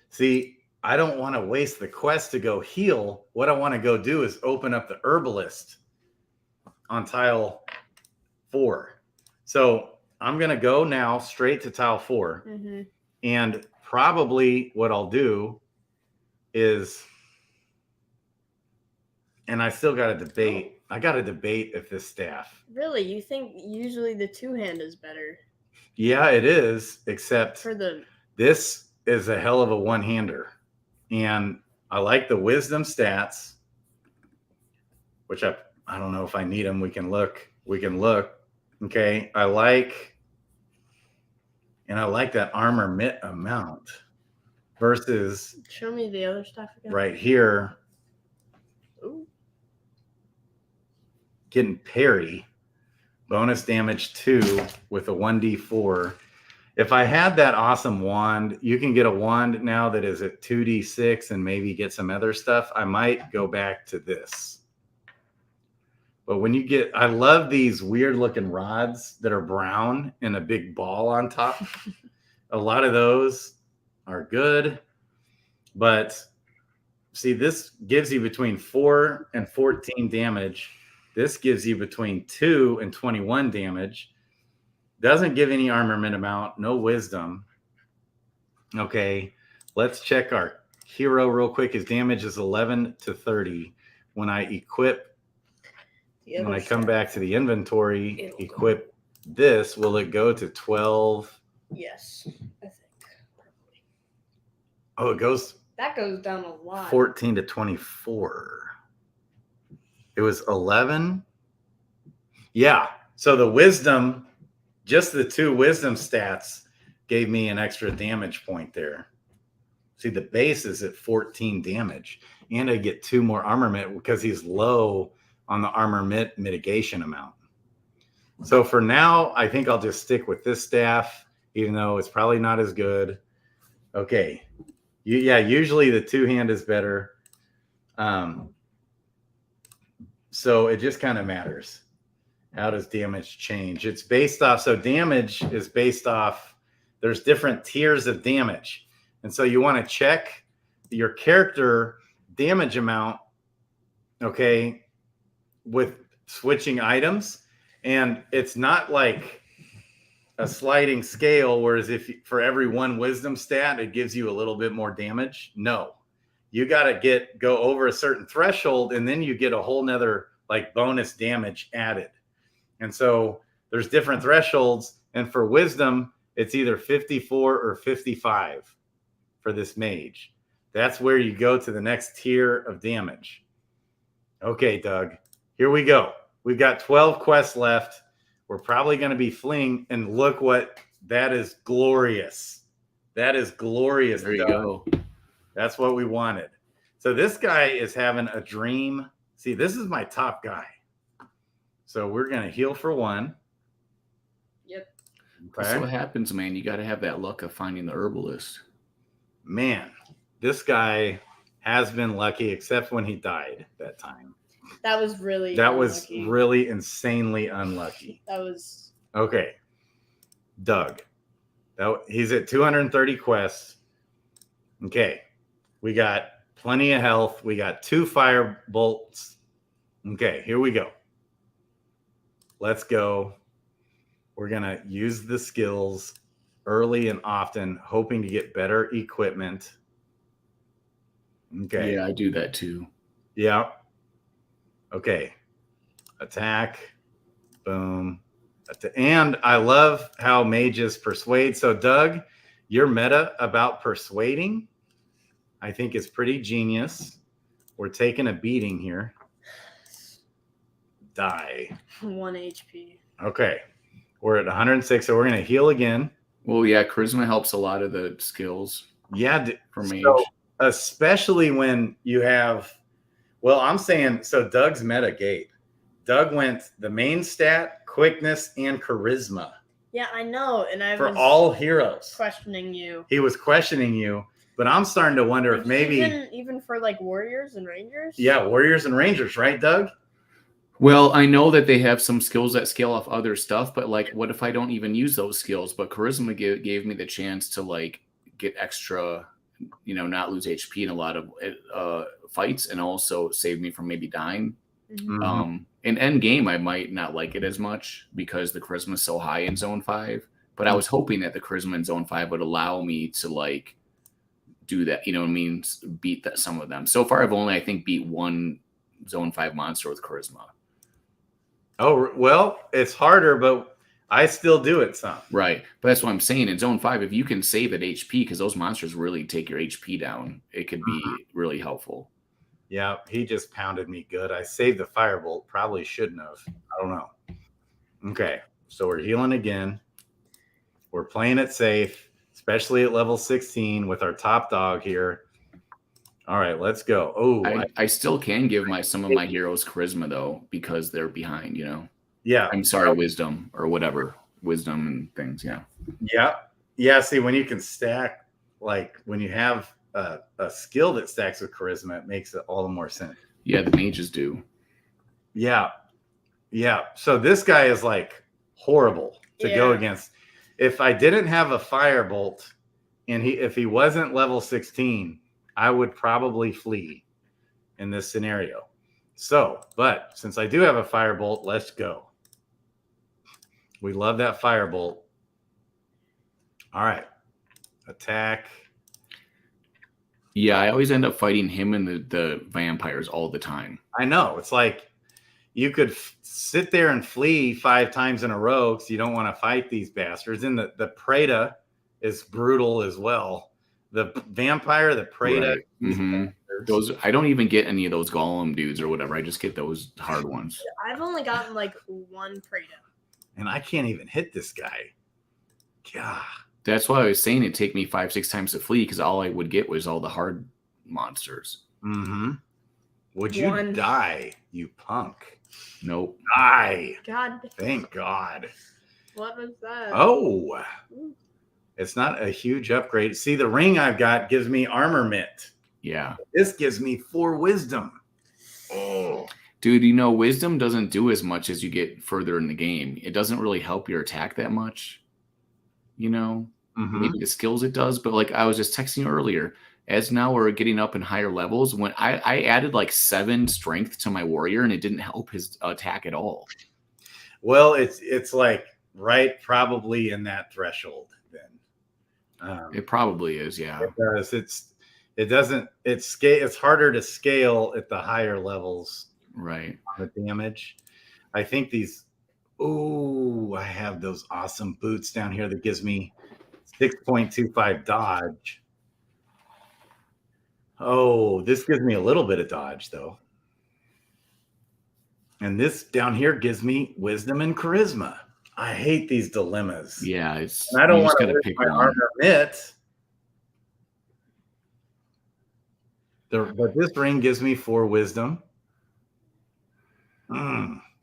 See, I don't want to waste the quest to go heal. What I want to go do is open up the herbalist on tile 4. So I'm going to go now straight to tile 4. And probably what I'll do is, and I still got to debate. I got to debate if this staff. Really? You think usually the 2-hand is better? Yeah, it is, except for this is a hell of a one-hander. And I like the wisdom stats, which I don't know if I need them. We can look. Okay. I like that armor mitt amount versus. Show me the other stuff again. Right here. Ooh. Getting parry, bonus damage 2 with a 1d4. If I had that awesome wand, you can get a wand now that is at 2d6 and maybe get some other stuff. I might go back to this. But I love these weird looking rods that are brown and a big ball on top. A lot of those are good. But see, this gives you between 4 and 14 damage. This gives you between 2 and 21 damage. Doesn't give any armament amount, no wisdom. Okay, let's check our hero real quick. His damage is 11 to 30. When I come back to the inventory, equip this, will it go to 12? Yes, I think. Oh, that goes down a lot. 14 to 24. It was 11. Yeah. So the wisdom, just the 2 wisdom stats gave me an extra damage point there. See, the base is at 14 damage. And I get 2 more armament because he's low on the armor mitigation amount. So for now, I think I'll just stick with this staff, even though it's probably not as good. Okay. Usually the 2-hand is better. So it just kind of matters. How does damage change? It's based off. So damage is based off. There's different tiers of damage. And so you want to check your character damage amount, okay, with switching items. And it's not like a sliding scale, whereas for every 1 wisdom stat, it gives you a little bit more damage. No. You got to go over a certain threshold, and then you get a whole nother like bonus damage added. And so there's different thresholds. And for wisdom, it's either 54 or 55 for this mage. That's where you go to the next tier of damage. Okay, Doug, here we go. We've got 12 quests left. We're probably going to be fleeing. And look that is glorious. That is glorious. There you go. That's what we wanted. So this guy is having a dream. See, this is my top guy. So we're going to heal for 1. Yep. Okay. So what happens, man? You got to have that luck of finding the herbalist. Man, this guy has been lucky, except when he died that time. That was really insanely unlucky. That was okay. Doug. He's at 230 quests. Okay. We got plenty of health. We got 2 fire bolts. Okay, here we go. Let's go. We're going to use the skills early and often, hoping to get better equipment. Okay. Yeah, I do that too. Yeah. Okay. Attack. Boom. And I love how mages persuade. So, Doug, Your meta about persuading, I think, is pretty genius. We're taking a beating here. Die. 1 HP. Okay. We're at 106, so we're going to heal again. Well, yeah, charisma helps a lot of the skills. Yeah, for mage. So, especially when you have, well, I'm saying, so Doug's meta Gabe. Doug went the main stat, quickness, and charisma. Yeah, I know, and I for was all heroes. questioning you. He was questioning you, but I'm starting to wonder if maybe even for like warriors and rangers. Yeah, warriors and rangers, right, Doug? Well, I know that they have some skills that scale off other stuff, but like, what if I don't even use those skills? But charisma gave me the chance to like get extra, not lose HP in a lot of fights, and also save me from maybe dying. Mm-hmm. In end game, I might not like it as much because the charisma is so high in Zone 5. But I was hoping that the charisma in Zone 5 would allow me to like do that. Beat some of them. So far, I've only, I think, beat one Zone 5 monster with charisma. Oh, well, it's harder, but I still do it some. Right. But that's what I'm saying. In Zone 5, if you can save at HP, because those monsters really take your HP down, it could be really helpful. Yeah, he just pounded me good. I saved the firebolt. Probably shouldn't have. I don't know. Okay, so we're healing again. We're playing it safe, especially at level 16 with our top dog here. All right, let's go. Oh, I still can give some of my heroes charisma, though, because they're behind, Yeah. I'm sorry, wisdom or whatever. Wisdom and things, yeah. Yeah. Yeah, see, when you can stack, like when you have a skill that stacks with charisma, it makes it all the more sense. Yeah, the mages do. Yeah. Yeah. So this guy is like horrible to go against. If I didn't have a firebolt and if he wasn't level 16, I would probably flee in this scenario. So, but since I do have a firebolt, let's go. We love that firebolt. All right. Attack. Yeah, I always end up fighting him and the vampires all the time. I know. It's like you could sit there and flee 5 times in a row because you don't want to fight these bastards. And the Preda is brutal as well. The vampire, the Preda. Right. Mm-hmm. Those, I don't even get any of those golem dudes or whatever. I just get those hard ones. I've only gotten like 1 Preda. And I can't even hit this guy. God. That's why I was saying it'd take me 5-6 times to flee, because all I would get was all the hard monsters. Mm-hmm. Would you die, you punk? Nope. Die. God. Thank God. What was that? Oh. It's not a huge upgrade. See, the ring I've got gives me armament. Yeah. This gives me 4 wisdom. Oh. Dude, wisdom doesn't do as much as you get further in the game. It doesn't really help your attack that much. Maybe the skills it does, but like I was just texting you earlier, as now we're getting up in higher levels, when I added like 7 strength to my warrior and it didn't help his attack at all. Well, it's like right probably in that threshold then. It probably is, yeah. It's harder to scale at the higher levels. Right. The damage. I think these. Oh, I have those awesome boots down here that gives me 6.25 dodge. Oh, this gives me a little bit of dodge though. And this down here gives me wisdom and charisma. I hate these dilemmas. Yeah, and I don't want to pick my armor mitt. But this ring gives me 4 wisdom.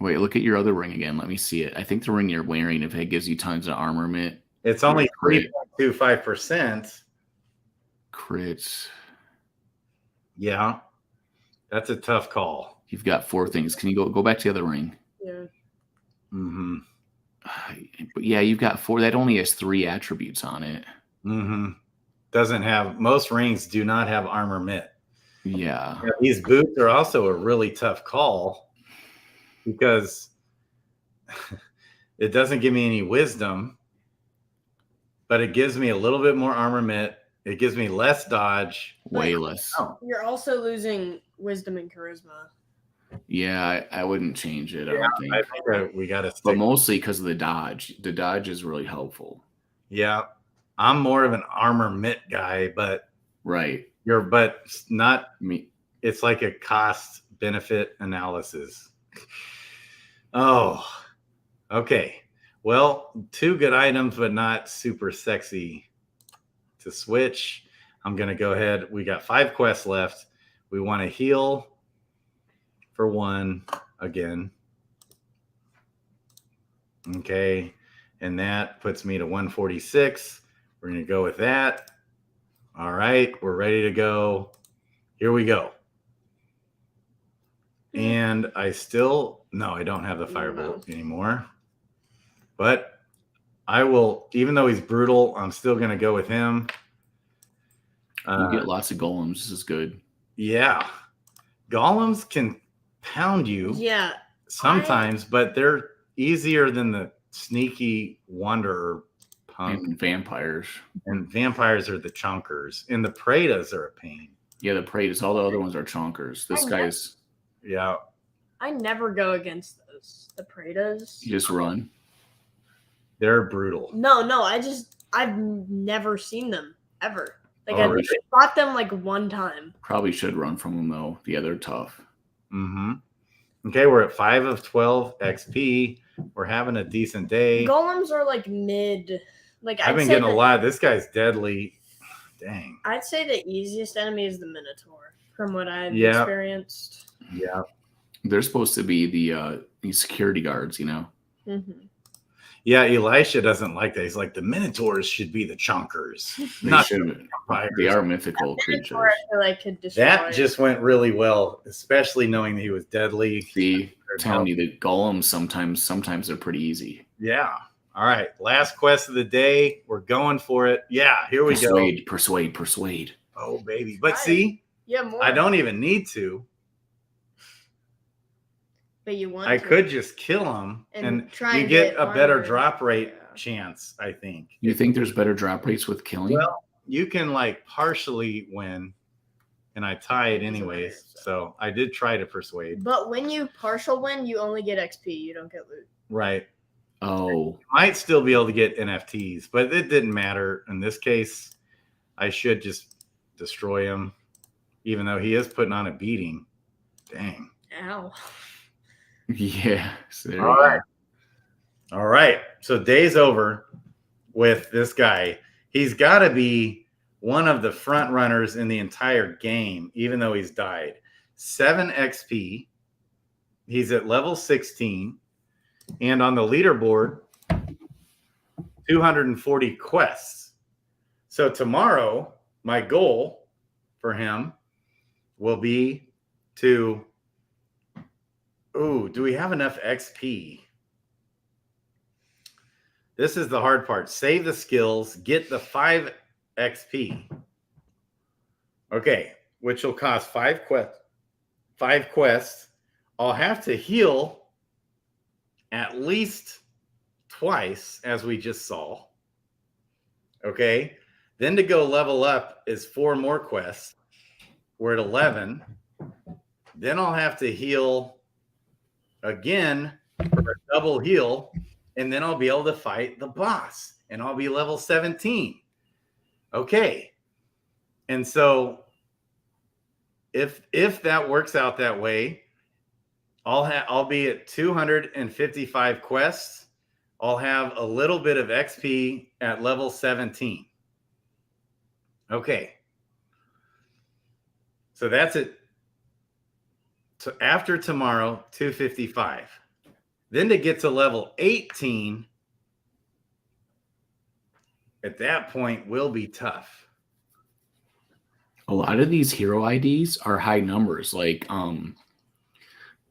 Wait, look at your other ring again. Let me see it. I think the ring you're wearing, if it gives you tons of armament. It's only 3.25%. Crits. Yeah. That's a tough call. You've got 4 things. Can you go back to the other ring? Yeah. Mm-hmm. But yeah, you've got 4. That only has 3 attributes on it. Mm-hmm. Doesn't have, most rings do not have armor mitt. Yeah. These boots are also a really tough call because it doesn't give me any wisdom, but it gives me a little bit more armor mitt. It gives me less dodge. Way less. Oh. You're also losing wisdom and charisma. Yeah, I wouldn't change it. I don't think. I think we got to. But mostly because of the dodge. The dodge is really helpful. Yeah, I'm more of an armor mitt guy, but Right. but not Me. it's like a cost benefit analysis. Oh, okay. Well, 2 good items, but not super sexy to switch. I'm going to go ahead. We got 5 quests left. We want to heal for 1 again. Okay. And that puts me to 146. We're going to go with that. All right. We're ready to go. Here we go. And I don't have the firebolt anymore. But I will, even though he's brutal, I'm still going to go with him. You get lots of golems. This is good. Yeah. Golems can pound you. Yeah. Sometimes, but they're easier than the sneaky wanderer punk. And vampires. And vampires are the chunkers. And the Praetas are a pain. Yeah, the Praetas. All the other ones are chonkers. This guy's... Yeah. I never go against those. The Praetas. You just run. They're brutal. No, I've never seen them ever. Like Oh, I really? fought them like 1 time. Probably should run from them though. Yeah, they're tough. Mm-hmm. Okay, we're at 5 of 12 XP. We're having a decent day. Golems are like mid. Like I've been getting a lot. This guy's deadly. Dang. I'd say the easiest enemy is the Minotaur, from what I've experienced. Yeah. They're supposed to be the security guards, you know. Mm-hmm. Yeah, Elisha doesn't like that. He's like, the Minotaurs should be the chunkers. They are mythical creatures. I feel like could destroy. That just went really well, especially knowing that he was deadly. See, telling you the golems sometimes they're pretty easy. Yeah. All right. Last quest of the day. We're going for it. Yeah, here we go. Persuade. Oh, baby. But see, more. I don't even need to. But you want I to. could just kill him and try you and get a better armor. drop rate chance, I think. You think there's better drop rates with killing? Well, you can like partially win, and I tied anyways. So I did try to persuade. But when you partial win, you only get XP. You don't get loot. Right. Oh. Might still be able to get NFTs, but it didn't matter. In this case, I should just destroy him, even though he is putting on a beating. Dang. Ow. Yeah. So All right. All right. So day's over with this guy. He's got to be one of the front runners in the entire game, even though he's died. 7 XP. He's at level 16. And on the leaderboard, 240 quests. So tomorrow, my goal for him will be to... Ooh, do we have enough XP? This is the hard part. Save the skills, get the 5 XP. Okay, which will cost 5 quests. I'll have to heal at least twice, as we just saw. Okay, then to go level up is 4 more quests. We're at 11. Then I'll have to heal again for a double heal, and then I'll be able to fight the boss, and I'll be level 17. Okay. And so if that works out that way, I'll be at 255 quests. I'll have a little bit of XP at level 17. Okay. So that's it. So after tomorrow, 255. Then to get to level 18, at that point will be tough. A lot of these hero IDs are high numbers, like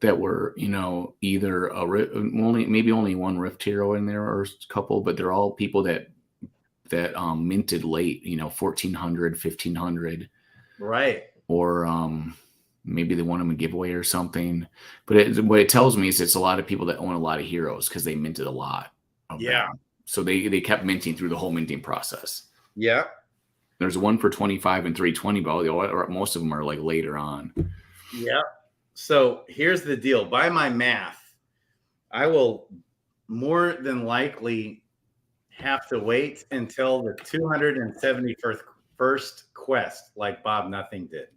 that were, you know, either maybe only one Rift hero in there or a couple, but they're all people that minted late, you know, 1400, 1500. Right. Or maybe they want them a giveaway or something. But what it tells me is it's a lot of people that own a lot of heroes because they minted a lot of them. So they kept minting through the whole minting process. Yeah. There's one for 25 and 320, but most of them are like later on. Yeah. So here's the deal. By my math, I will more than likely have to wait until the 271st quest, like Bob Nothing did.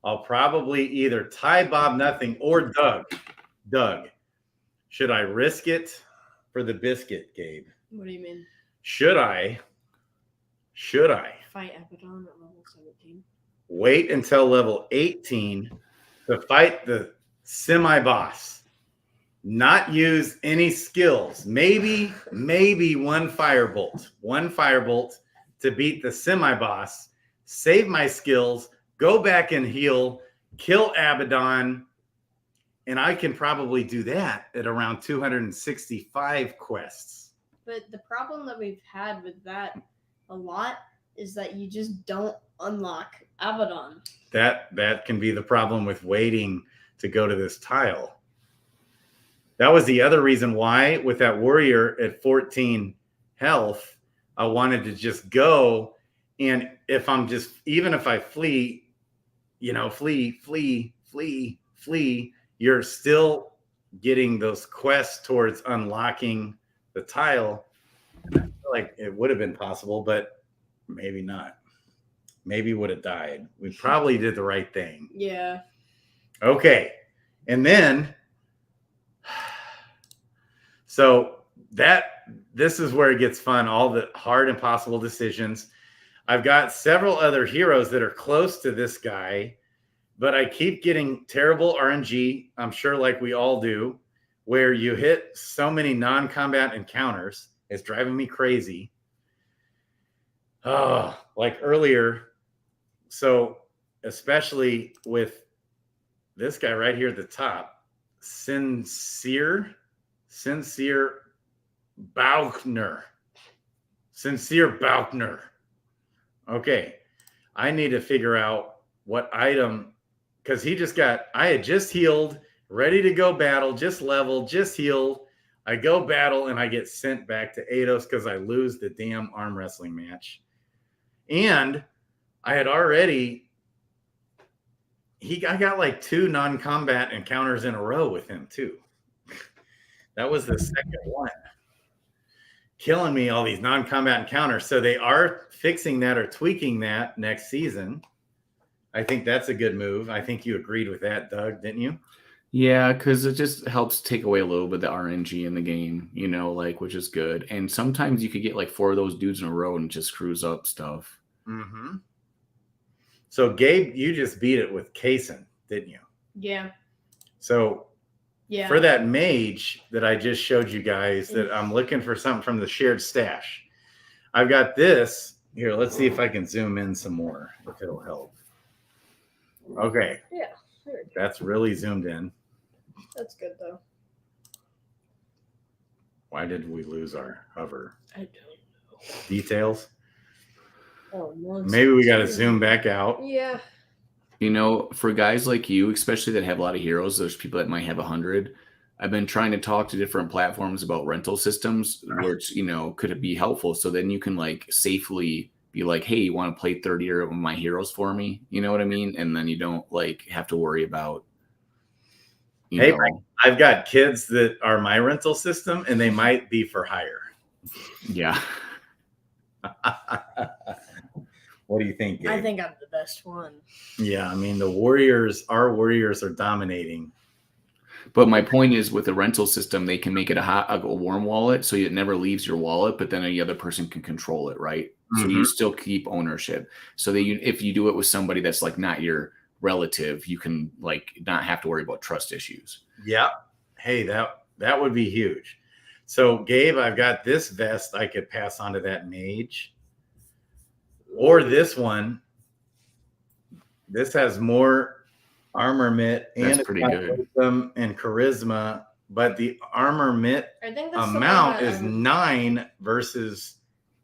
I'll probably either tie Bob Nothing or Doug. Should I risk it for the biscuit, Gabe? What do you mean? Should I Fight Abaddon at level 17? Wait until level 18 to fight the semi-boss? Not use any skills. Maybe one firebolt to beat the semi-boss. Save my skills, go back and heal, kill Abaddon, and I can probably do that at around 265 quests. But the problem that we've had with that a lot is that you just don't unlock Abaddon. That can be the problem with waiting to go to this tile. That was the other reason why, with that warrior at 14 health, I wanted to just go. And if I'm just, even if I flee, flee, you're still getting those quests towards unlocking the tile. I feel like it would have been possible, but maybe not. Maybe would have died. We probably did the right thing. Yeah. Okay. And then, so this is where it gets fun, all the hard, impossible decisions. I've got several other heroes that are close to this guy, but I keep getting terrible RNG, I'm sure like we all do, where you hit so many non-combat encounters. It's driving me crazy. Oh, like earlier. So especially with this guy right here at the top, Sincere Baukner. Okay. I need to figure out what item, because I had just healed, ready to go battle, just leveled, just healed. I go battle and I get sent back to Eidos because I lose the damn arm wrestling match. And I had already, I got like 2 non-combat encounters in a row with him too. That was the second one. Killing me all these non-combat encounters. So they are fixing that or tweaking that next season. I think that's a good move. I think you agreed with that, Doug, didn't you? Yeah, because it just helps take away a little bit of the RNG in the game, which is good. And sometimes you could get like 4 of those dudes in a row and it just screws up stuff. Mm-hmm. So Gabe, you just beat it with Klaytn, didn't you? Yeah. So yeah, for that mage that I just showed you guys, that I'm looking for something from the shared stash. I've got this here. Let's see if I can zoom in some more, if it'll help. Okay. Yeah. That's really zoomed in. That's good though. Why did we lose our hover? I don't know. Details? Oh, no. Maybe we got to zoom back out. Yeah. For guys like you, especially that have a lot of heroes, there's people that might have 100. I've been trying to talk to different platforms about rental systems, which, could be helpful. So then you can like safely be like, hey, you want to play 30 of my heroes for me? You know what I mean? And then you don't like have to worry about, Hey, I've got kids that are my rental system and they might be for hire. Yeah. What do you think, Gabe? I think I'm the best one. Yeah, I mean, our warriors are dominating. But my point is, with the rental system, they can make it a warm wallet so it never leaves your wallet, but then any other person can control it, right? Mm-hmm. So you still keep ownership. So if you do it with somebody that's like not your relative, you can like not have to worry about trust issues. Yeah. Hey, that would be huge. So Gabe, I've got this vest I could pass on to that mage. Or this one. This has more armor mitt and pretty good. Wisdom and charisma, but the armor mitt amount is 9 versus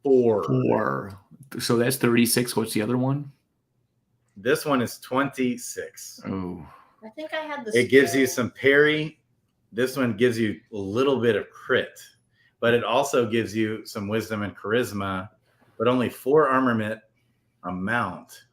4. 4. So that's 36. What's the other one? This one is 26. Oh. I think I had this. It gives you some parry. This one gives you a little bit of crit, but it also gives you some wisdom and charisma, but only 4 armor mitt amount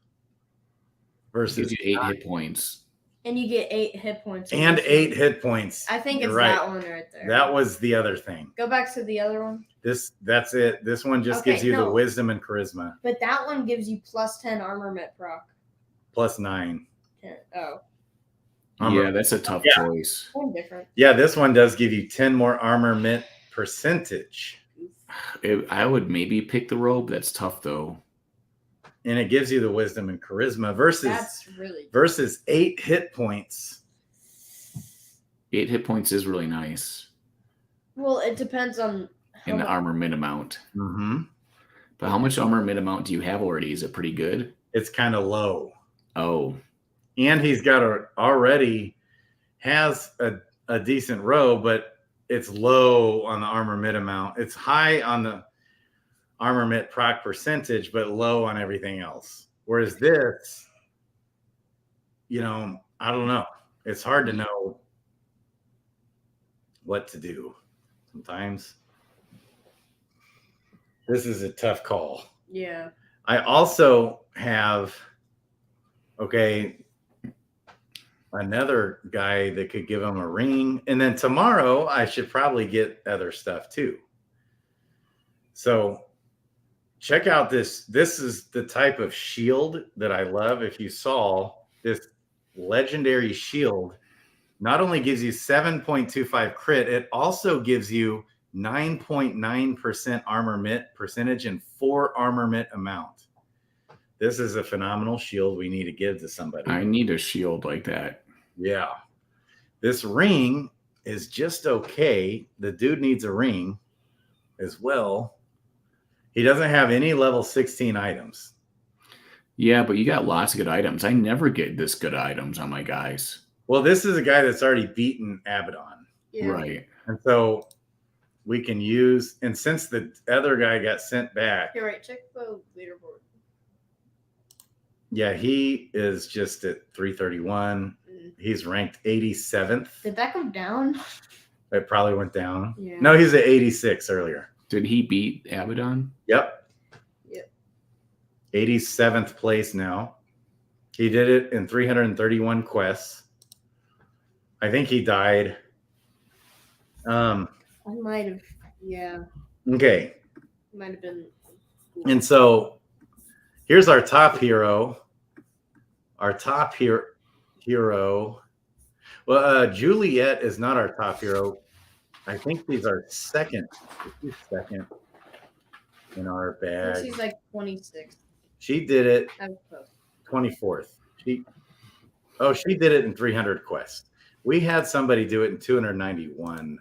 versus gives you 8 hit points. And you get 8 hit points. And 8 hit points. I think You're it's right. that one right there. That was the other thing. Go back to the other one. That's it. This one just gives you the wisdom and charisma. But that one gives you plus 10 armor met proc. Plus 9. 10. Oh. Yeah, that's a tough choice. Different. Yeah, this one does give you 10 more armor mint percentage. I would maybe pick the robe. That's tough though. And it gives you the wisdom and charisma versus 8 hit points. 8 hit points is really nice. Well, it depends on in the armor mid amount. Mm-hmm. But how much armor mid amount do you have already? Is it pretty good? It's kind of low. Oh. And he's got already has a decent row, but it's low on the armor mid amount. It's high on the armor mid proc percentage, but low on everything else. Whereas this, you know, I don't know. It's hard to know what to do sometimes. This is a tough call. Yeah. I also have, another guy that could give him a ring. And then tomorrow I should probably get other stuff too. So check out this. This is the type of shield that I love. If you saw this legendary shield, not only gives you 7.25 crit, it also gives you 9.9% armor mint percentage and 4 armor mint amount. This is a phenomenal shield we need to give to somebody. I need a shield like that. Yeah. This ring is just okay. The dude needs a ring as well. He doesn't have any level 16 items. Yeah, but you got lots of good items. I never get this good items on my guys. Well, this is a guy that's already beaten Abaddon. Yeah. Right. And so we can use, and since the other guy got sent back. You're right. Check the leaderboard. Yeah, he is just at 331. He's ranked 87th. Did that go down? It probably went down. Yeah. No, he's at 86 earlier. Did he beat Abaddon? Yep. 87th place now. He did it in 331 quests. I think he died. I might have. Yeah. Okay. Might have been. And so here's our top hero. Our top hero. Well, Juliet is not our top hero. I think she's our second. She's second in our bag. She's like 26. She did it That was close. 24th. She did it in 300 quests. We had somebody do it in 291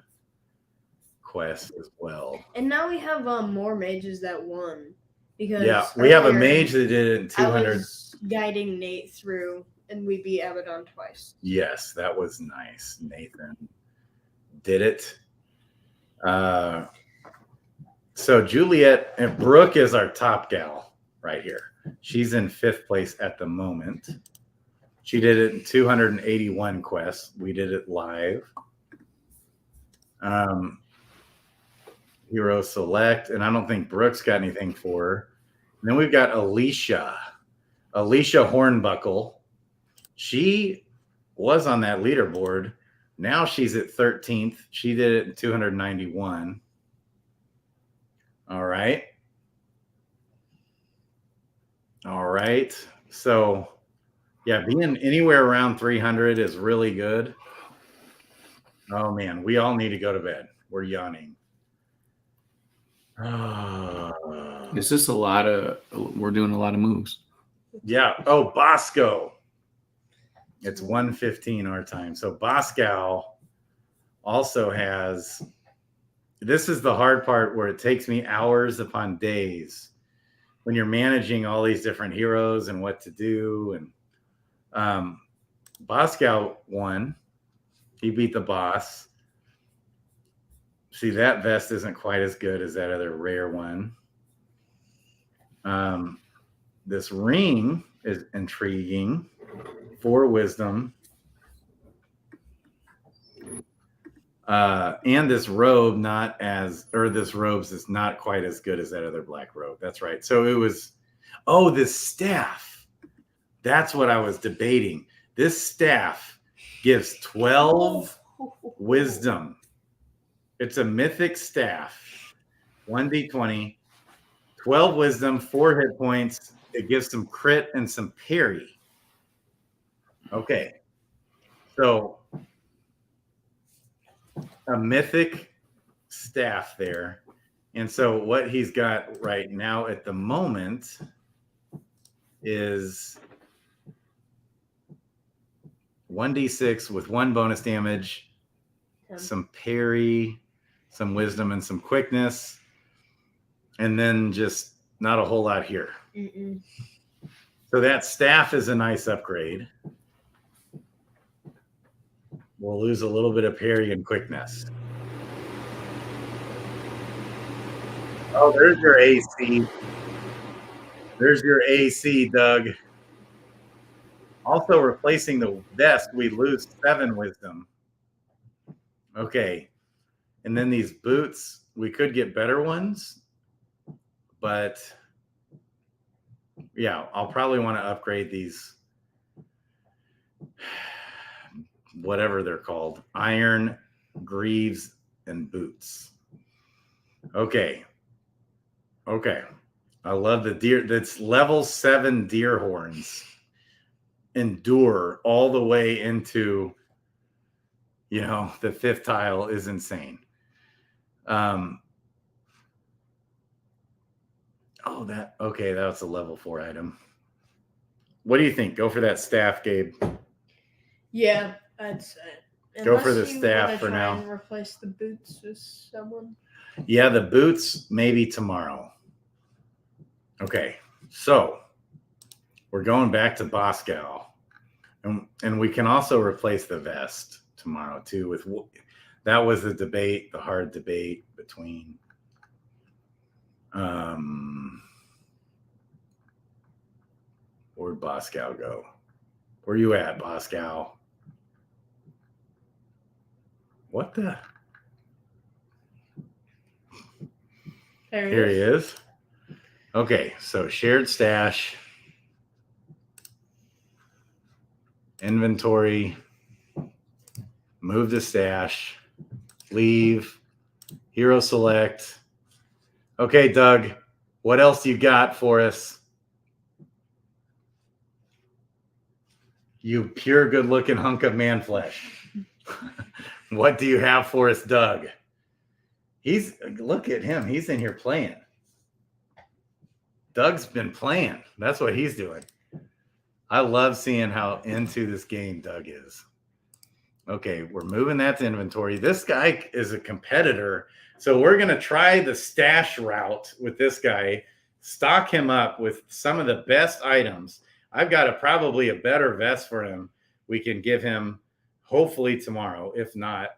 quests as well. And now we have more mages that won. Because yeah, we have a mage that did it in 200. I was guiding Nate through, and we beat Abaddon twice. Yes, that was nice. Nathan did it. So Juliet and Brooke is our top gal right here. She's in 5th place at the moment. She did it in 281 quests. We did it live. Hero select, and I don't think Brooke's got anything for her. And then we've got Alicia Hornbuckle. She was on that leaderboard. Now she's at 13th. She did it in 291. All right. So, yeah, being anywhere around 300 is really good. Oh, man, we all need to go to bed. We're yawning. It's just we're doing a lot of moves. Yeah. Oh, Bosco. It's 1:15 our time. So Bosco also has, this is the hard part where it takes me hours upon days when you're managing all these different heroes and what to do. And Bosco won. He beat the boss. See, that vest isn't quite as good as that other rare one. This ring is intriguing. 4 wisdom. And this robe this robe's is not quite as good as that other black robe. That's right. So it was, this staff. That's what I was debating. This staff gives 12 wisdom. It's a mythic staff. 1d20, 12 wisdom, 4 hit points. It gives some crit and some parry. Okay. So a mythic staff there. And so what he's got right now at the moment is 1d6 with 1 bonus damage, some parry, some wisdom, and some quickness. And then just not a whole lot here. So that staff is a nice upgrade. We'll lose a little bit of parry and quickness. Oh, there's your AC. There's your AC, Doug. Also replacing the vest, we lose 7 wisdom. Okay. And then these boots, we could get better ones. But yeah, I'll probably want to upgrade these, whatever they're called, iron, greaves, and boots. Okay. Okay. I love the deer. That's level 7 deer horns. Endure all the way into, the 5th tile is insane. Okay, that's a level 4 item. What do you think? Go for that staff, Gabe. Yeah, I'd say. Go for the staff for now. And replace the boots with someone. Yeah, the boots maybe tomorrow. Okay, so we're going back to Boscal, and we can also replace the vest tomorrow too. That was the debate, the hard debate between. Where'd Boscal go? Where you at, Boscal? What the? Here he is. Okay, so shared stash, inventory, move the stash, leave, hero select. Okay, Doug, what else you got for us? You pure good-looking hunk of man flesh. What do you have for us, Doug? Look at him. He's in here playing. Doug's been playing. That's what he's doing. I love seeing how into this game Doug is. Okay, we're moving that to inventory. This guy is a competitor. So we're going to try the stash route with this guy, stock him up with some of the best items. I've got probably a better vest for him. We can give him hopefully tomorrow. If not,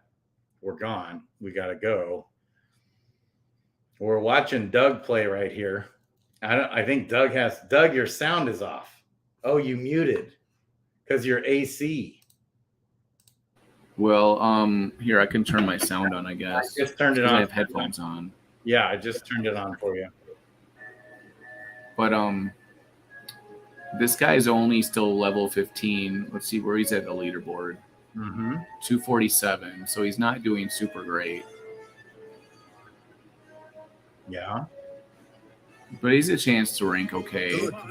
we're gone. We got to go. We're watching Doug play right here. I think Doug, your sound is off. Oh, you muted because you're AC. Well, here, I can turn my sound on, I guess. I just turned it on. I have headphones on. Yeah, I just turned it on for you. But this guy's only still level 15. Let's see where he's at the leaderboard. 247. So he's not doing super great. Yeah. But he's a chance to rank okay. I don't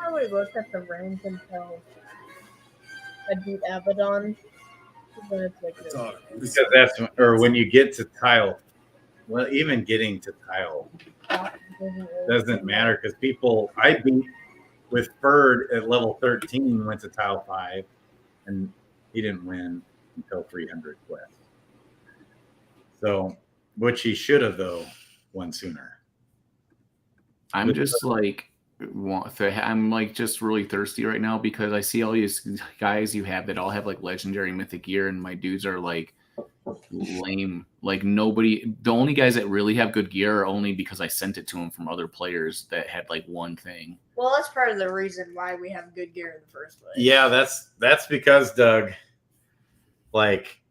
really look at the rank until I beat Abaddon. Then it's like because that's when you get to tile. Well, even getting to tile doesn't matter because I beat with Bird at level 13, went to tile 5, and he didn't win until 300 quest. So, which he should have though won sooner. I'm just like just really thirsty right now because I see all these guys you have that all have like legendary mythic gear, and my dudes are like lame. Like nobody, the only guys that really have good gear are only because I sent it to them from other players that had like one thing. Well, that's part of the reason why we have good gear in the first place. Yeah, that's because Doug, like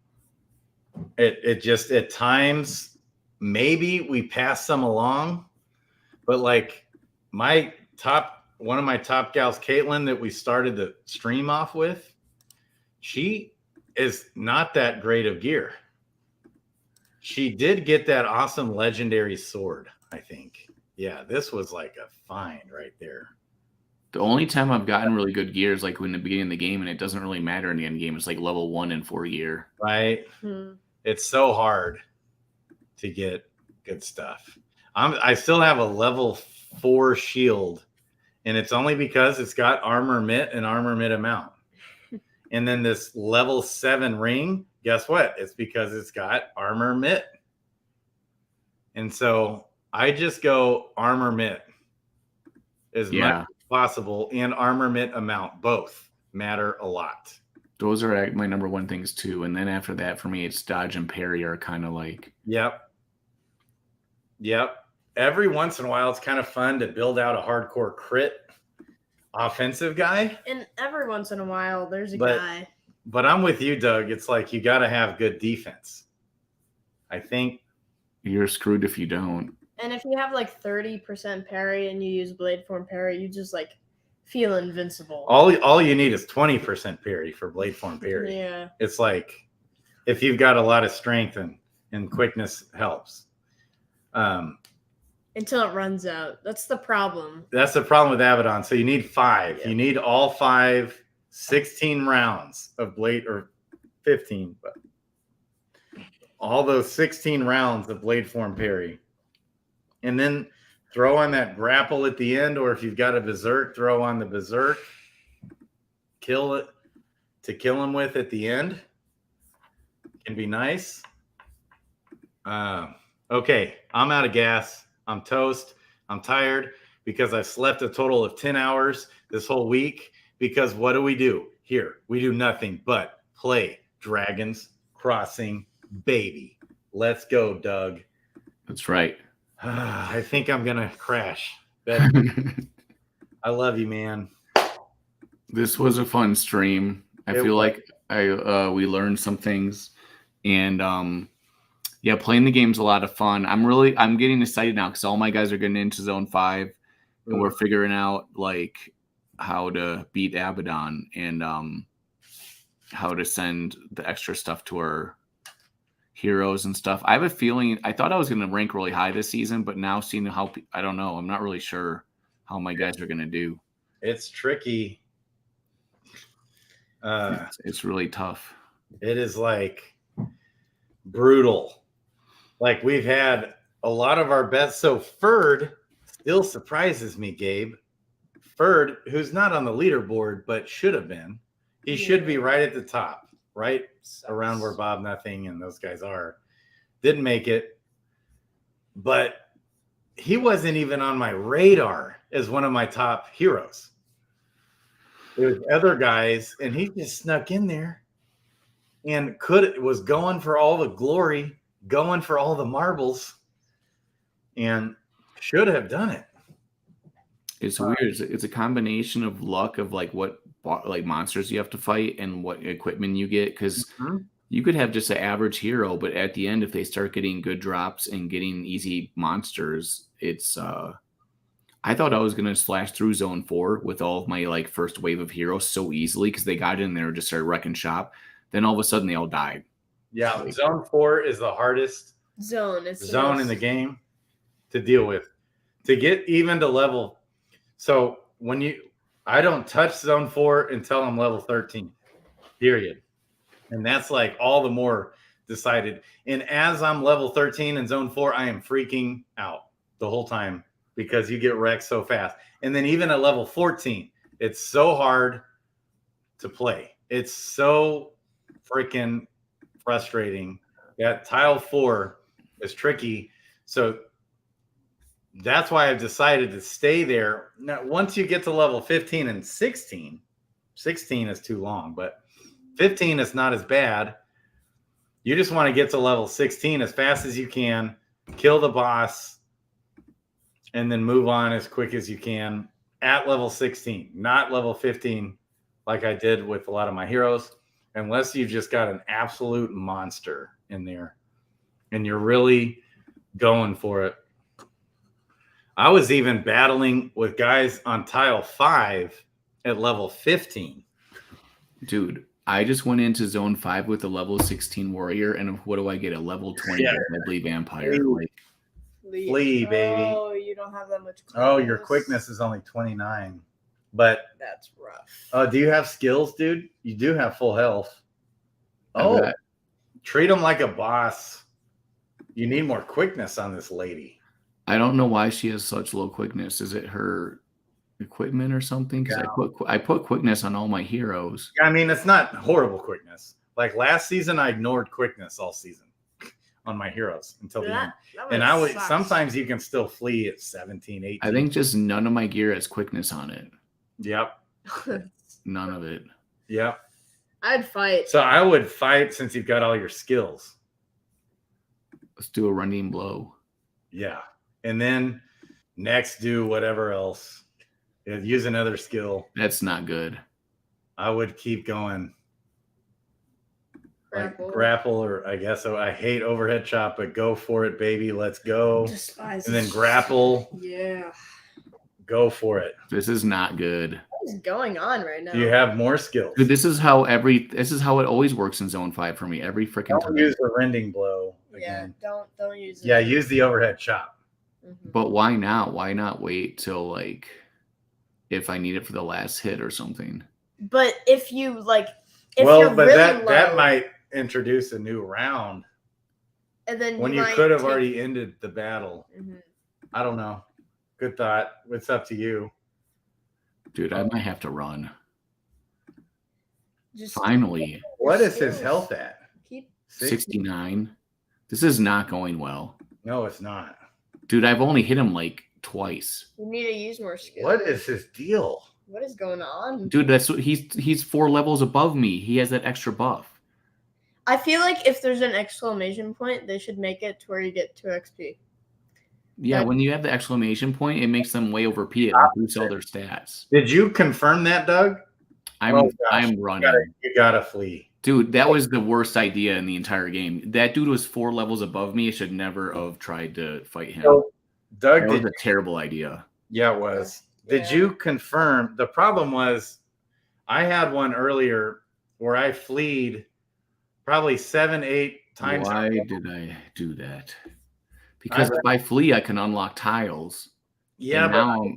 it just at times maybe we pass some along. But like my top one of my top gals, Klaytn, that we started the stream off with, she is not that great of gear. She did get that awesome legendary sword, I think. Yeah, this was like a find right there. The only time I've gotten really good gear is like in the beginning of the game, and it doesn't really matter in the end game. It's like level 1 and 4 gear. Right? It's so hard to get good stuff. I still have a level 4 shield, and it's only because it's got armor mitt and armor mitt amount. And then this level 7 ring, guess what? It's because it's got armor mitt. And so I just go armor mitt as much as possible, and armor mitt amount. Both matter a lot. Those are my number one things too. And then after that, for me, it's dodge and parry are kind of like. Yep. Every once in a while, it's kind of fun to build out a hardcore crit offensive guy. And every once in a while, there's a guy. But I'm with you, Doug. It's like you got to have good defense. I think you're screwed if you don't. And if you have like 30% parry and you use blade form parry, you just like feel invincible. All you need is 20% parry for blade form parry. Yeah. It's like if you've got a lot of strength and quickness helps. Until it runs out. That's the problem. That's the problem with Abaddon. So you need 5. Yeah. You need all 5, 16 rounds of blade, or 15, but all those 16 rounds of blade form parry. And then throw on that grapple at the end, or if you've got a berserk, throw on the berserk. Kill it to kill him with at the end. Can be nice. Okay, I'm out of gas. I'm toast. I'm tired because I've slept a total of 10 hours this whole week. Because what do? Here, we do nothing but play Dragons Crossing, baby. Let's go, Doug. That's right. I think I'm going to crash. I love you, man. This was a fun stream. I feel like we learned some things. And yeah, playing the game's a lot of fun. I'm getting excited now because all my guys are getting into Zone 5, and we're figuring out like how to beat Abaddon and how to send the extra stuff to our heroes and stuff. I have a feeling I thought I was going to rank really high this season, but now seeing how I don't know, I'm not really sure how my guys are going to do. It's tricky. It's really tough. It is like brutal. Like we've had a lot of our bets. So Ferd still surprises me, Gabe. Ferd, who's not on the leaderboard, but should have been. He should be right at the top, right around where Bob Nothing and those guys are. Didn't make it. But he wasn't even on my radar as one of my top heroes. There's other guys, and he just snuck in there and was going for all the glory, going for all the marbles, and should have done it. It's weird. It's a combination of luck of like what like monsters you have to fight and what equipment you get, because you could have just an average hero, but at the end, if they start getting good drops and getting easy monsters, it's I thought I was gonna slash through Zone 4 with all of my like first wave of heroes so easily because they got in there and just started wrecking shop. Then all of a sudden they all died. Yeah, like, Zone 4 is the hardest zone in the game to deal with. To get even to level. So I don't touch Zone 4 until I'm level 13, period. And that's like all the more decided. And as I'm level 13 in Zone 4, I am freaking out the whole time because you get wrecked so fast. And then even at level 14, it's so hard to play. It's so freaking frustrating. That tile 4 is tricky. So that's why I've decided to stay there. Now, once you get to level 15 and 16 is too long, but 15 is not as bad. You just want to get to level 16 as fast as you can, kill the boss, and then move on as quick as you can at level 16, not level 15 like I did with a lot of my heroes, unless you've just got an absolute monster in there and you're really going for it. I was even battling with guys on tile 5 at level 15. Dude, I just went into zone 5 with a level 16 warrior, and what do I get? A level 20 deadly vampire. Like, Flee, baby. Oh, you don't have that much quickness. Oh, your quickness is only 29. But That's rough. oh, do you have skills, dude? You do have full health. Oh, treat them like a boss. You need more quickness on this lady. I don't know why she has such low quickness. Is it her equipment or something? Because I put quickness on all my heroes. I mean, it's not horrible quickness. Like last season, I ignored quickness all season on my heroes until the end. And I would sometimes you can still flee at 17, 18. I think just none of my gear has quickness on it. Yep. None of it. Yep. I'd fight. So I would fight since you've got all your skills. Let's do a running blow. Yeah. And then next do whatever else. Use another skill. That's not good. I would keep going. Grapple. Like grapple, or I guess so. I hate overhead chop, but go for it, baby. Let's go. Despise and then grapple. Yeah. Go for it. This is not good. What is going on right now? Do you have more skills? Dude, this is how it always works in zone 5 for me. Every freaking time. Don't use the rending blow again. Yeah, don't use it. Yeah, use the overhead chop. Mhm. But why now? Why not wait till like if I need it for the last hit or something? But if you like, if well, you're but really that low, that might introduce a new round and then when you might could have take- already ended the battle. Mhm. I don't know. Good thought. It's up to you. Dude, I might have to run. Just Finally, What is his skills. health at? Keep 69. This is not going well. No, it's not. Dude, I've only hit him like twice. You need to use more skills. What is his deal? What is going on? Dude, that's what he's 4 levels above me. He has that extra buff. I feel like if there's an exclamation point, they should make it to where you get 2 XP. Yeah, But- when you have the exclamation point, it makes them way overp it and boosts all their stats. Did you confirm that, Doug? I'm Oh, gosh. I'm running. You gotta flee. Dude, that was the worst idea in the entire game. That dude was 4 levels above me. I should never have tried to fight him. So, Doug, That was a terrible idea. yeah, it was. Did Yeah. you confirm? The problem was I had one earlier where I fleed probably 7, 8 times. Why did I do that? Because if I flee, I can unlock tiles. Yeah, And but now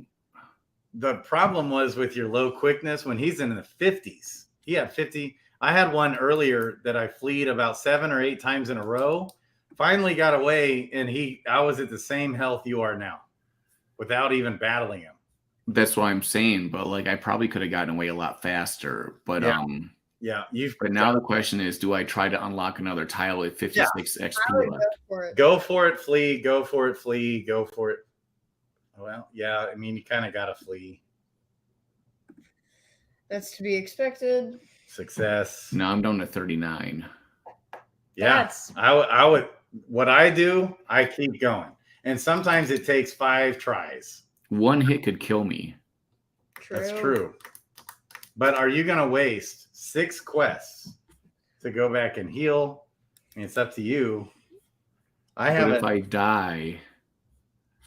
the problem was with your low quickness when he's in the 50s. He had 50. I had one earlier that I fleed about 7 or 8 times in a row. Finally got away, and I was at the same health you are now without even battling him. that's what I'm saying. But like, I probably could have gotten away a lot faster. But Yeah. Yeah, But now the question is, do I try to unlock another tile with 56 XP I would left? go for it. go for it, flee, go for it, flee, go for it. Well, yeah, I mean, you kind of got to flee. That's to be expected. Success. Now I'm down to 39. Yeah, That's I would. What I do, I keep going, and sometimes it takes 5 tries. One hit could kill me. true. That's true. But are you going to waste 6 quests to go back and heal? And it's up to you. I But haven't. if I die,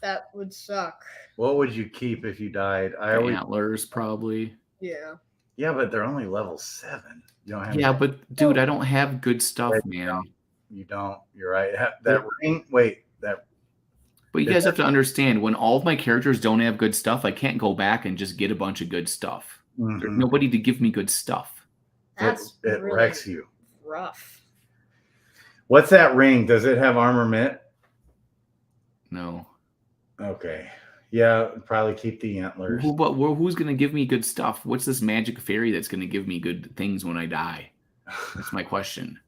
That would suck. What would you keep if you died? I the always. antlers probably. Yeah. Yeah, but they're only level 7. You don't have. Yeah, but dude, I don't have good stuff, man. You don't. You're right. That ring. Wait. That. But you guys have to understand, when all of my characters don't have good stuff, I can't go back and just get a bunch of good stuff. There's Mhm. nobody to give me good stuff. That's It really wrecks you. rough. What's that ring? Does it have armament? No. Okay. Yeah, probably keep the antlers. Who's going to give me good stuff? What's this magic fairy that's going to give me good things when I die? That's my question.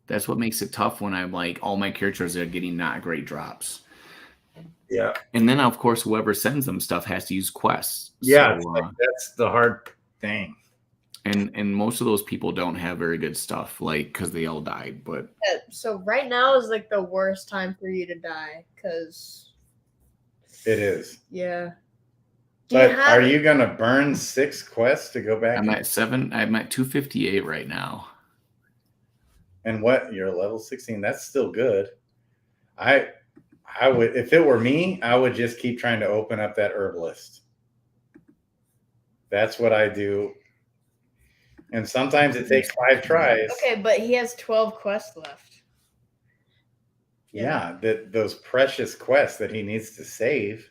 That's what makes it tough when I'm like, all my characters are getting not great drops. Yeah. And then, of course, whoever sends them stuff has to use quests. Yeah, So, that's the hard thing. and most of those people don't have very good stuff, like, because they all died. But Yeah, so right now is like the worst time for you to die, because It is. yeah. Do But you have are you going to burn 6 quests to go back? I'm at 258 right now. And what? You're level 16. That's still good. I I would, if it were me, I would just keep trying to open up that herbalist. That's what I do. And sometimes it takes 5 tries. Okay, but he has 12 quests left. Yeah, those precious quests that he needs to save.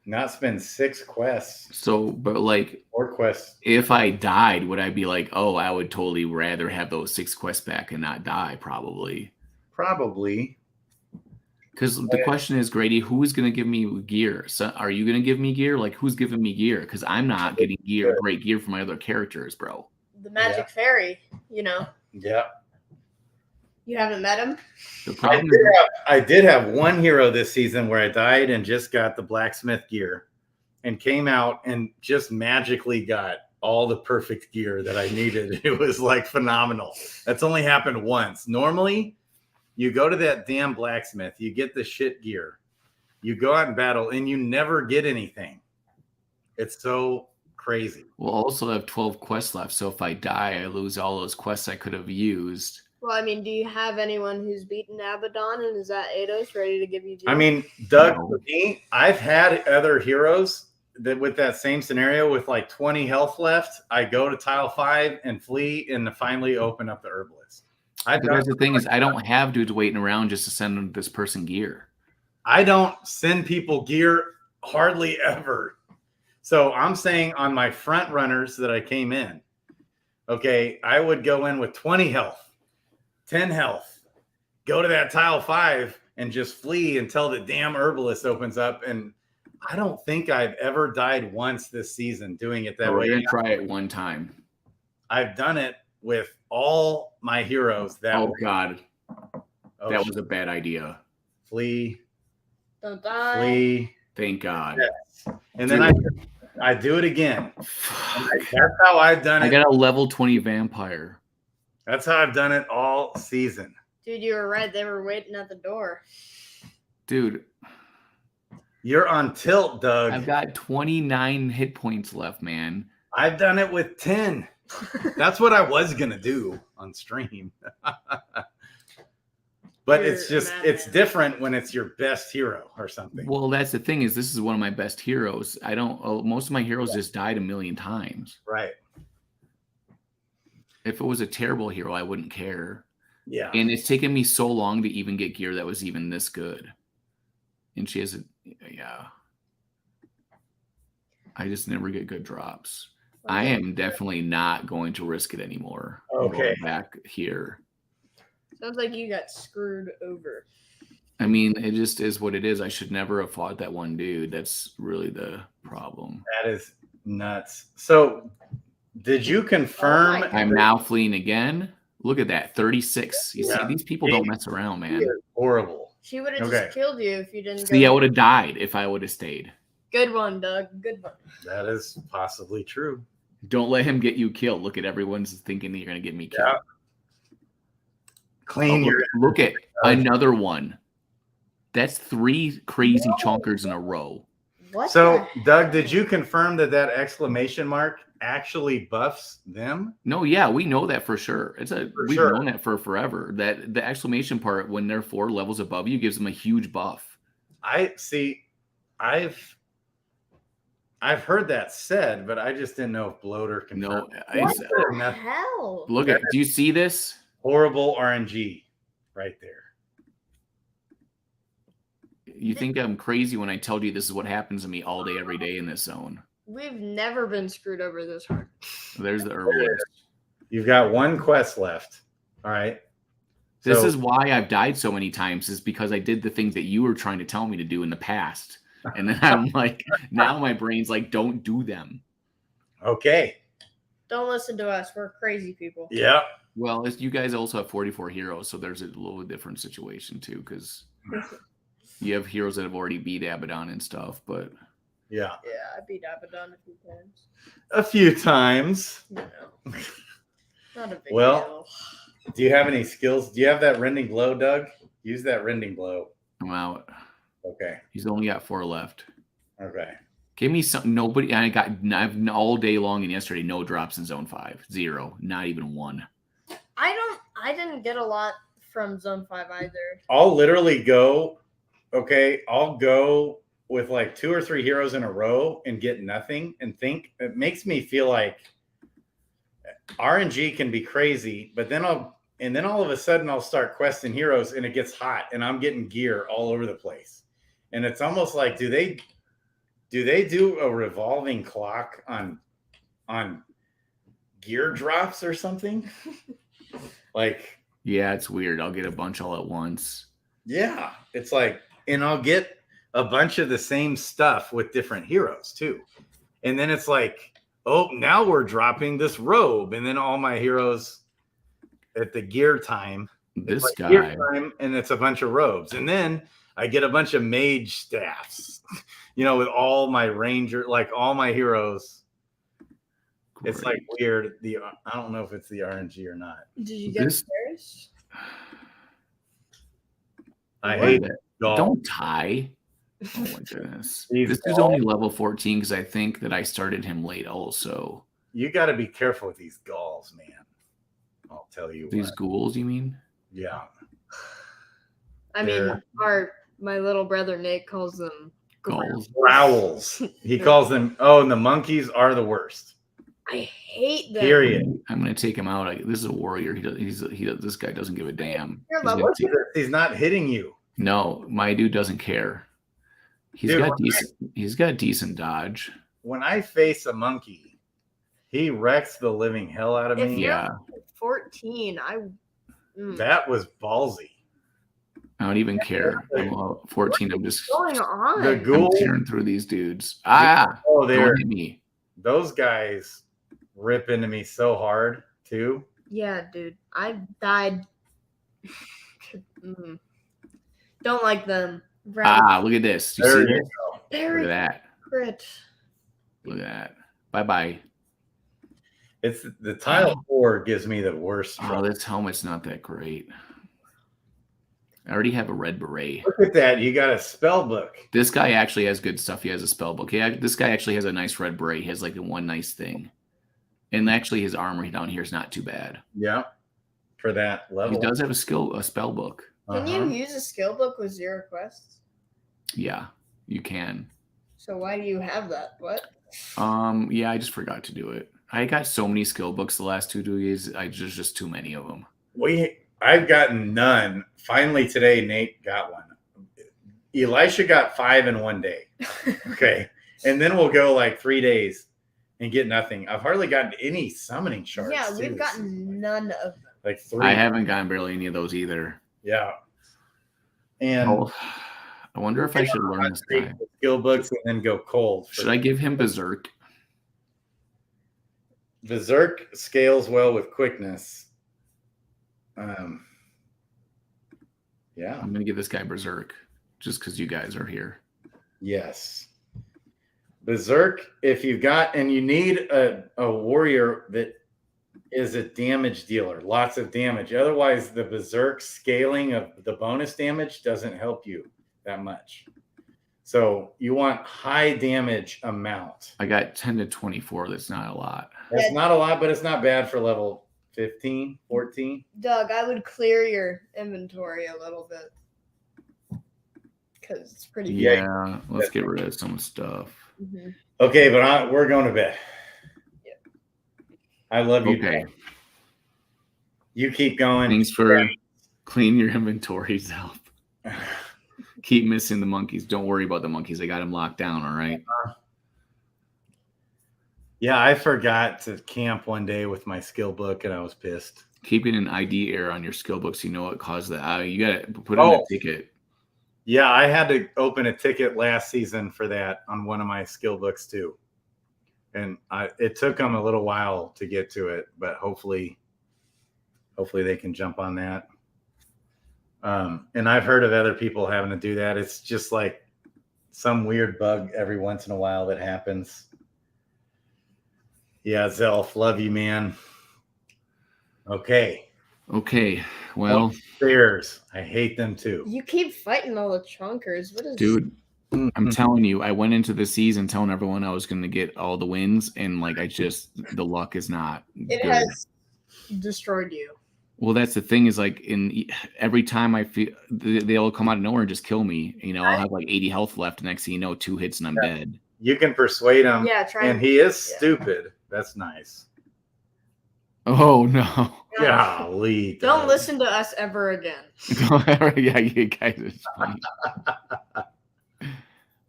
Not spend 6 quests. So, but like, 4 quests. if I died, would I be like, oh, I would totally rather have those 6 quests back and not die? Probably. Because the question is, Grady, who's going to give me gear? So are you going to give me gear? Like, who's giving me gear? Because I'm not getting gear, great gear from my other characters, bro. The magic fairy, you know. Yeah. You haven't met him? The problem I did have one hero this season where I died and just got the blacksmith gear and came out and just magically got all the perfect gear that I needed. It was like phenomenal. That's only happened once. Normally, you go to that damn blacksmith, you get the shit gear, you go out in battle, and you never get anything. It's so crazy. We'll also have 12 quests left, so if I die, I lose all those quests I could have used. Well, I mean, do you have anyone who's beaten Abaddon and is at Eidos ready to give you gear? I mean, Doug, for me, I've had other heroes that with that same scenario with like 20 health left, I go to tile 5 and flee and finally open up the herbalist. The thing is, I don't have dudes waiting around just to send this person gear. I don't send people gear hardly ever. So I'm saying on my front runners that I came in, okay, I would go in with 20 health. 10 health, go to that tile 5 and just flee until the damn herbalist opens up. And I don't think I've ever died once this season doing it that way. We're going to try it one time. I've done it with all my heroes. God. That was a bad idea. Flee. Don't die. Flee. Thank God. Yes. And then I do it again. That's how I've done it. I got a level 20 vampire. That's how I've done it all season. Dude, you were right. They were waiting at the door. Dude. You're on tilt, Doug. I've got 29 hit points left, man. I've done it with 10. That's what I was going to do on stream. But it's different when it's your best hero or something. Well, that's the thing is this is one of my best heroes. Most of my heroes just died a million times. Right. If it was a terrible hero, I wouldn't care. Yeah. And it's taken me so long to even get gear that was even this good. And she has I just never get good drops. I am definitely not going to risk it anymore. Okay. Back here. Sounds like you got screwed over. I mean, it just is what it is. I should never have fought that one dude. That's really the problem. That is nuts. So did you confirm? I'm now fleeing again. Look at that. 36. You see, these people don't mess around, man. Horrible. She would have just killed you if you didn't See, I would have died if I would have stayed. Good one, Doug. Good one. That is possibly true. Don't let him get you killed. Look at everyone's thinking that you're going to get me killed. Yeah. Clean your. Look at another one. That's 3 crazy chonkers in a row. What? So, Doug, did you confirm that exclamation mark actually buffs them? No, yeah, we know that for sure. We've known that for forever. That the exclamation part when they're 4 levels above you gives them a huge buff. I've heard that said, but I just didn't know if Bloater confirmed. No, what the hell? Look at. Do you see this? Horrible RNG, right there. You think I'm crazy when I tell you this is what happens to me all day, every day in this zone. We've never been screwed over this hard. There's the herbalist. You've got 1 quest left. All right. This is why I've died so many times, is because I did the things that you were trying to tell me to do in the past. And then I'm like, now my brain's like, don't do them. Okay. Don't listen to us. We're crazy people. Yeah. Well, you guys also have 44 heroes, so there's a little different situation too, because you have heroes that have already beat Abaddon and stuff, but yeah, I beat Abaddon a few times. A few times. No, not a big deal. Do you have any skills? Do you have that rending blow, Doug? Use that rending blow. I'm out. Okay. He's only got 4 left. Okay. Give me some. Nobody. I've all day long and yesterday no drops in zone 5. 0. Not even 1. I didn't get a lot from zone 5 either. I'll literally go okay, I'll go with like 2 or 3 heroes in a row and get nothing and think it makes me feel like RNG can be crazy, but then all of a sudden I'll start questing heroes and it gets hot and I'm getting gear all over the place. And it's almost like do they do a revolving clock on gear drops or something? Like, yeah, it's weird. I'll get a bunch all at once. Yeah, it's like, and I'll get a bunch of the same stuff with different heroes too. And then it's like, oh, now we're dropping this robe. And then all my heroes at the gear time, this like guy, gear time, and it's a bunch of robes. And then I get a bunch of mage staffs, with all my ranger, like all my heroes. Great. It's like weird. I don't know if it's the RNG or not. Did you get theirs? I hate it. Don't tie. Oh my goodness. This is only level 14 because I think that I started him late also. You got to be careful with these galls, man. I'll tell you. These ghouls, you mean? Yeah. I mean, my little brother Nate calls them growls. He calls them, and the monkeys are the worst. I hate them. Period. I'm gonna take him out. This is a warrior. This guy doesn't give a damn. He's not hitting you. No, my dude doesn't care. He's got decent dodge. When I face a monkey, he wrecks the living hell out of me. Yeah. 14. That was ballsy. I don't even care. I'm 14. I'm just going on. The ghoul tearing through these dudes. They're me. Those guys rip into me so hard too. Yeah, dude. I died. Don't like them. Look at this. You see this? Look at that. Crit. Look at that. Bye-bye. It's the tile 4 gives me the worst. This helmet's not that great. I already have a red beret. Look at that. You got a spell book. This guy actually has good stuff. He has a spell book. This guy actually has a nice red beret. He has like one nice thing. And actually his armor down here is not too bad. Yeah. For that level. He does have a spell book. Can you use a skill book with 0 quests? Yeah, you can. So why do you have that? What? Yeah, I just forgot to do it. I got so many skill books the last 2 days. There's just too many of them. I've gotten none. Finally today, Nate got one. Elisha got 5 in one day. Okay. And then we'll go like 3 days and get nothing. I've hardly gotten any summoning shards. Yeah, we've gotten none of them. Like 3. I haven't gotten barely any of those either. Yeah. And I wonder if I should learn this guy. Skill books and then go cold. Should I give him Berserk? Berserk scales well with quickness. Yeah. I'm going to give this guy Berserk just because you guys are here. Yes. Berserk, if you've got, and you need a warrior that is a damage dealer, lots of damage. Otherwise, the Berserk scaling of the bonus damage doesn't help you that much. So you want high damage amount. I got 10 to 24. That's not a lot. That's not a lot, but it's not bad for level 15, 14. Doug, I would clear your inventory a little bit. Because it's pretty good. Yeah, let's get rid of some stuff. Mm-hmm. Okay, but we're going to bed. Yeah. I love you. Okay. You keep going. Thanks for cleaning your inventories out. Keep missing the monkeys. Don't worry about the monkeys. I got them locked down, all right? Yeah, I forgot to camp one day with my skill book, and I was pissed. Keeping an ID error on your skill book so you know what caused that. You got to put in a ticket. Yeah, I had to open a ticket last season for that on one of my skill books too. And it took them a little while to get to it, but hopefully they can jump on that. And I've heard of other people having to do that. It's just like some weird bug every once in a while that happens. Yeah, Zelf, love you, man. Okay. Well, bears. I hate them too. You keep fighting all the chunkers. What is dude? I'm telling you, I went into the season telling everyone I was going to get all the wins, and like the luck is not. It good. has destroyed you. Well, that's the thing is like every time I feel they'll come out of nowhere and just kill me. You know, I'll have like 80 health left. Next thing you know, 2 hits and I'm dead. You can persuade him. Yeah, try and he is stupid. That's nice. Oh no. Golly. Don't listen to us ever again. Yeah, you guys are funny.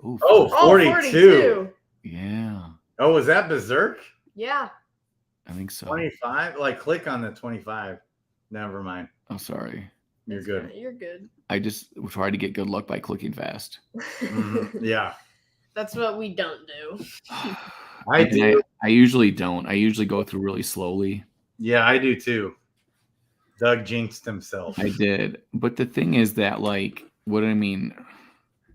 Ooh, Oh, 42. 42. Yeah. Oh, was that Berserk? Yeah. I think so. 25? Like, click on the 25. Never mind. Oh, sorry. You're good. You're good. I just try to get good luck by clicking fast. Yeah. That's what we don't do. I do. I usually don't. I usually go through really slowly. Yeah, I do too. Doug jinxed himself. I did. But the thing is that, like, what I mean,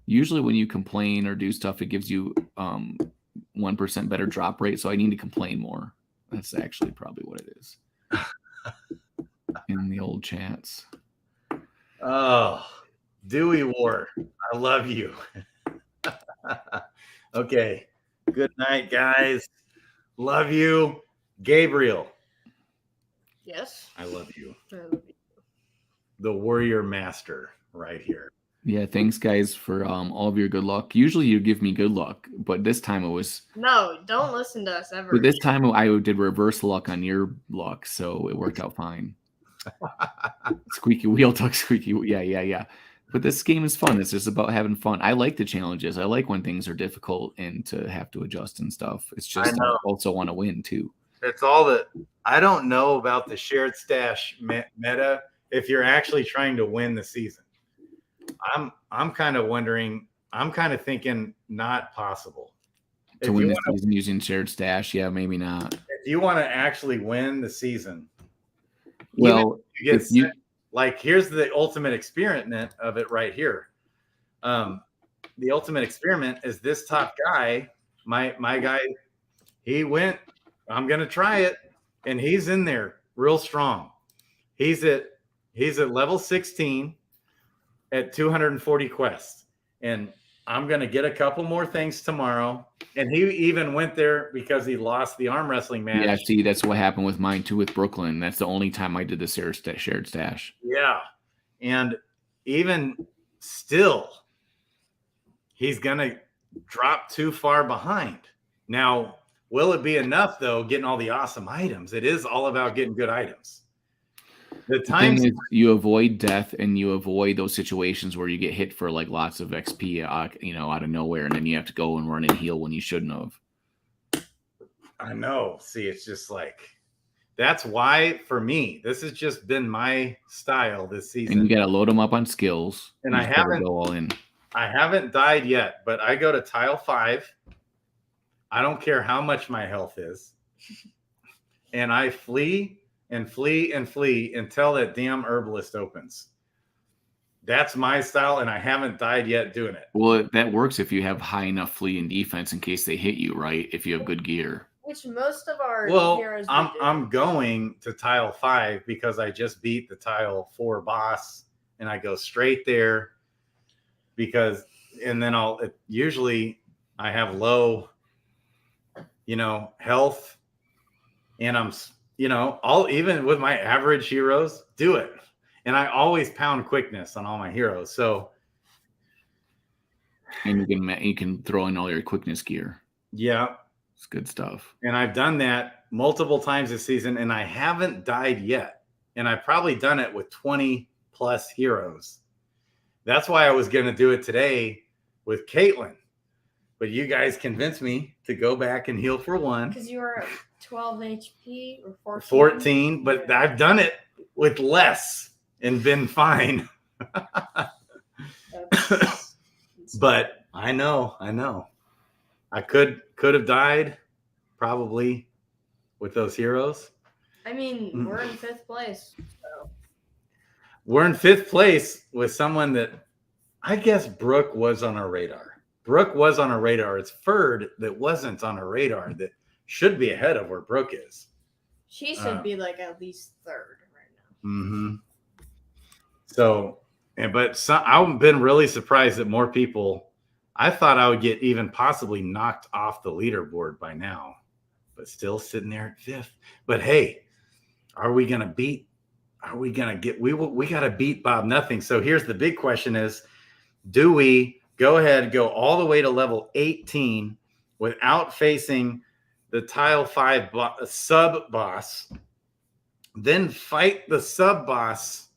usually when you complain or do stuff, it gives you 1% better drop rate. So I need to complain more. That's actually probably what it is. In the old chats. Oh, Dewey War. I love you. Okay. Good night, guys. Love you. Gabriel. Yes. I love you. I love you. The warrior master right here. Yeah, thanks guys for all of your good luck. Usually you give me good luck, but this time it was No, don't listen to us ever. But this time I did reverse luck on your luck, so it worked out fine. Squeaky wheel talk, squeaky. Yeah. But this game is fun. It's just about having fun. I like the challenges. I like when things are difficult and to have to adjust and stuff. It's just I also want to win too. It's all that I don't know about the shared stash meta. If you're actually trying to win the season, I'm kind of wondering. I'm kind of thinking not possible. To win the season using shared stash, yeah, maybe not. If you want to actually win the season, well, like here's the ultimate experiment of it right here. The ultimate experiment is this top guy, my guy. He went. I'm gonna try it, and he's in there real strong. He's at level 16 at 240 quests, and I'm gonna get a couple more things tomorrow. And he even went there because he lost the arm wrestling match. Yeah, see, that's what happened with mine too with Brooklyn. That's the only time I did the shared stash. Yeah, and even still, he's gonna drop too far behind. Now, will it be enough though? Getting all the awesome items. It is all about getting good items. The thing is, you avoid death and you avoid those situations where you get hit for like lots of XP, out of nowhere, and then you have to go and run and heal when you shouldn't have. I know. See, it's just like that's why for me, this has just been my style this season. And you got to load them up on skills, and I haven't go all in. I haven't died yet, but I go to tile 5. I don't care how much my health is, and I flee and flee and flee until that damn herbalist opens. That's my style, and I haven't died yet doing it. Well, that works if you have high enough flee and defense in case they hit you, right? If you have good gear. Which most of our heroes I'm going to tile 5 because I just beat the tile 4 boss, and I go straight there because, and then usually I have low, health, and I'm. Even with my average heroes, do it. And I always pound quickness on all my heroes. So, and you can throw in all your quickness gear. Yeah. It's good stuff. And I've done that multiple times this season, and I haven't died yet. And I've probably done it with 20 plus heroes. That's why I was going to do it today with Klaytn. But you guys convinced me to go back and heal for 1. Because you were 12 HP or 14? 14, but I've done it with less and been fine. But I know. I could have died probably with those heroes. I mean, we're in 5th place. So. We're in 5th place with someone that I guess Brooke was on our radar. It's Ferd that wasn't on our radar that should be ahead of where Brooke is. She should be like at least 3rd right now. Mm-hmm. So, I've been really surprised that more people. I thought I would get even possibly knocked off the leaderboard by now, but still sitting there at 5th. But hey, are we gonna beat are we gonna get? We got to beat Bob Nothing. So here's the big question: is do we go all the way to level 18 without facing the tile 5 sub boss, then fight the sub boss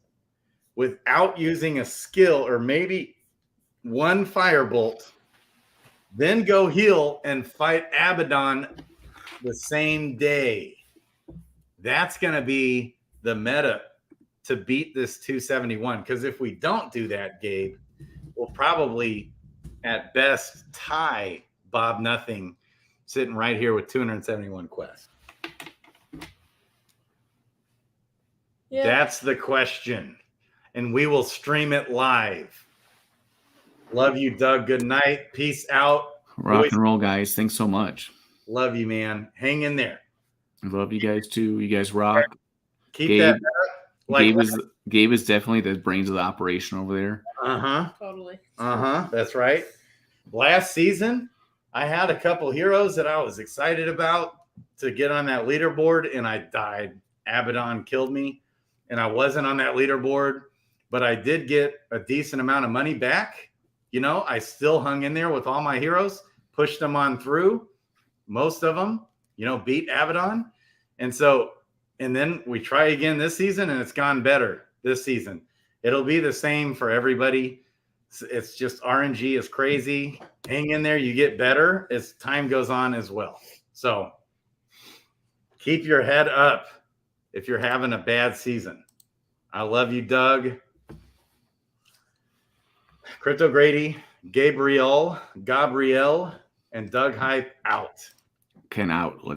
without using a skill or maybe one firebolt, then go heal and fight Abaddon the same day? That's going to be the meta to beat this 271. Because if we don't do that, Gabe, we'll probably at best tie Bob Nothing sitting right here with 271 quests. Yeah. That's the question. And we will stream it live. Love you, Doug. Good night. Peace out. Rock and roll, guys. Thanks so much. Love you, man. Hang in there. Love you guys too. You guys rock. Keep Gabe, that up. Like, Gabe is definitely the brains of the operation over there. Totally. That's right. Last season, I had a couple heroes that I was excited about to get on that leaderboard, and I died. Abaddon killed me, and I wasn't on that leaderboard, but I did get a decent amount of money back. You know, I still hung in there with all my heroes, pushed them on through, most of them, you know, beat Abaddon. And then we try again this season, and it's gone better this season. It'll be the same for everybody. It's just RNG is crazy. Hang in there. You get better as time goes on as well. So keep your head up if you're having a bad season. I love you, Doug. Crypto Grady, Gabriel, and Doug Hype out. Ken out. Let's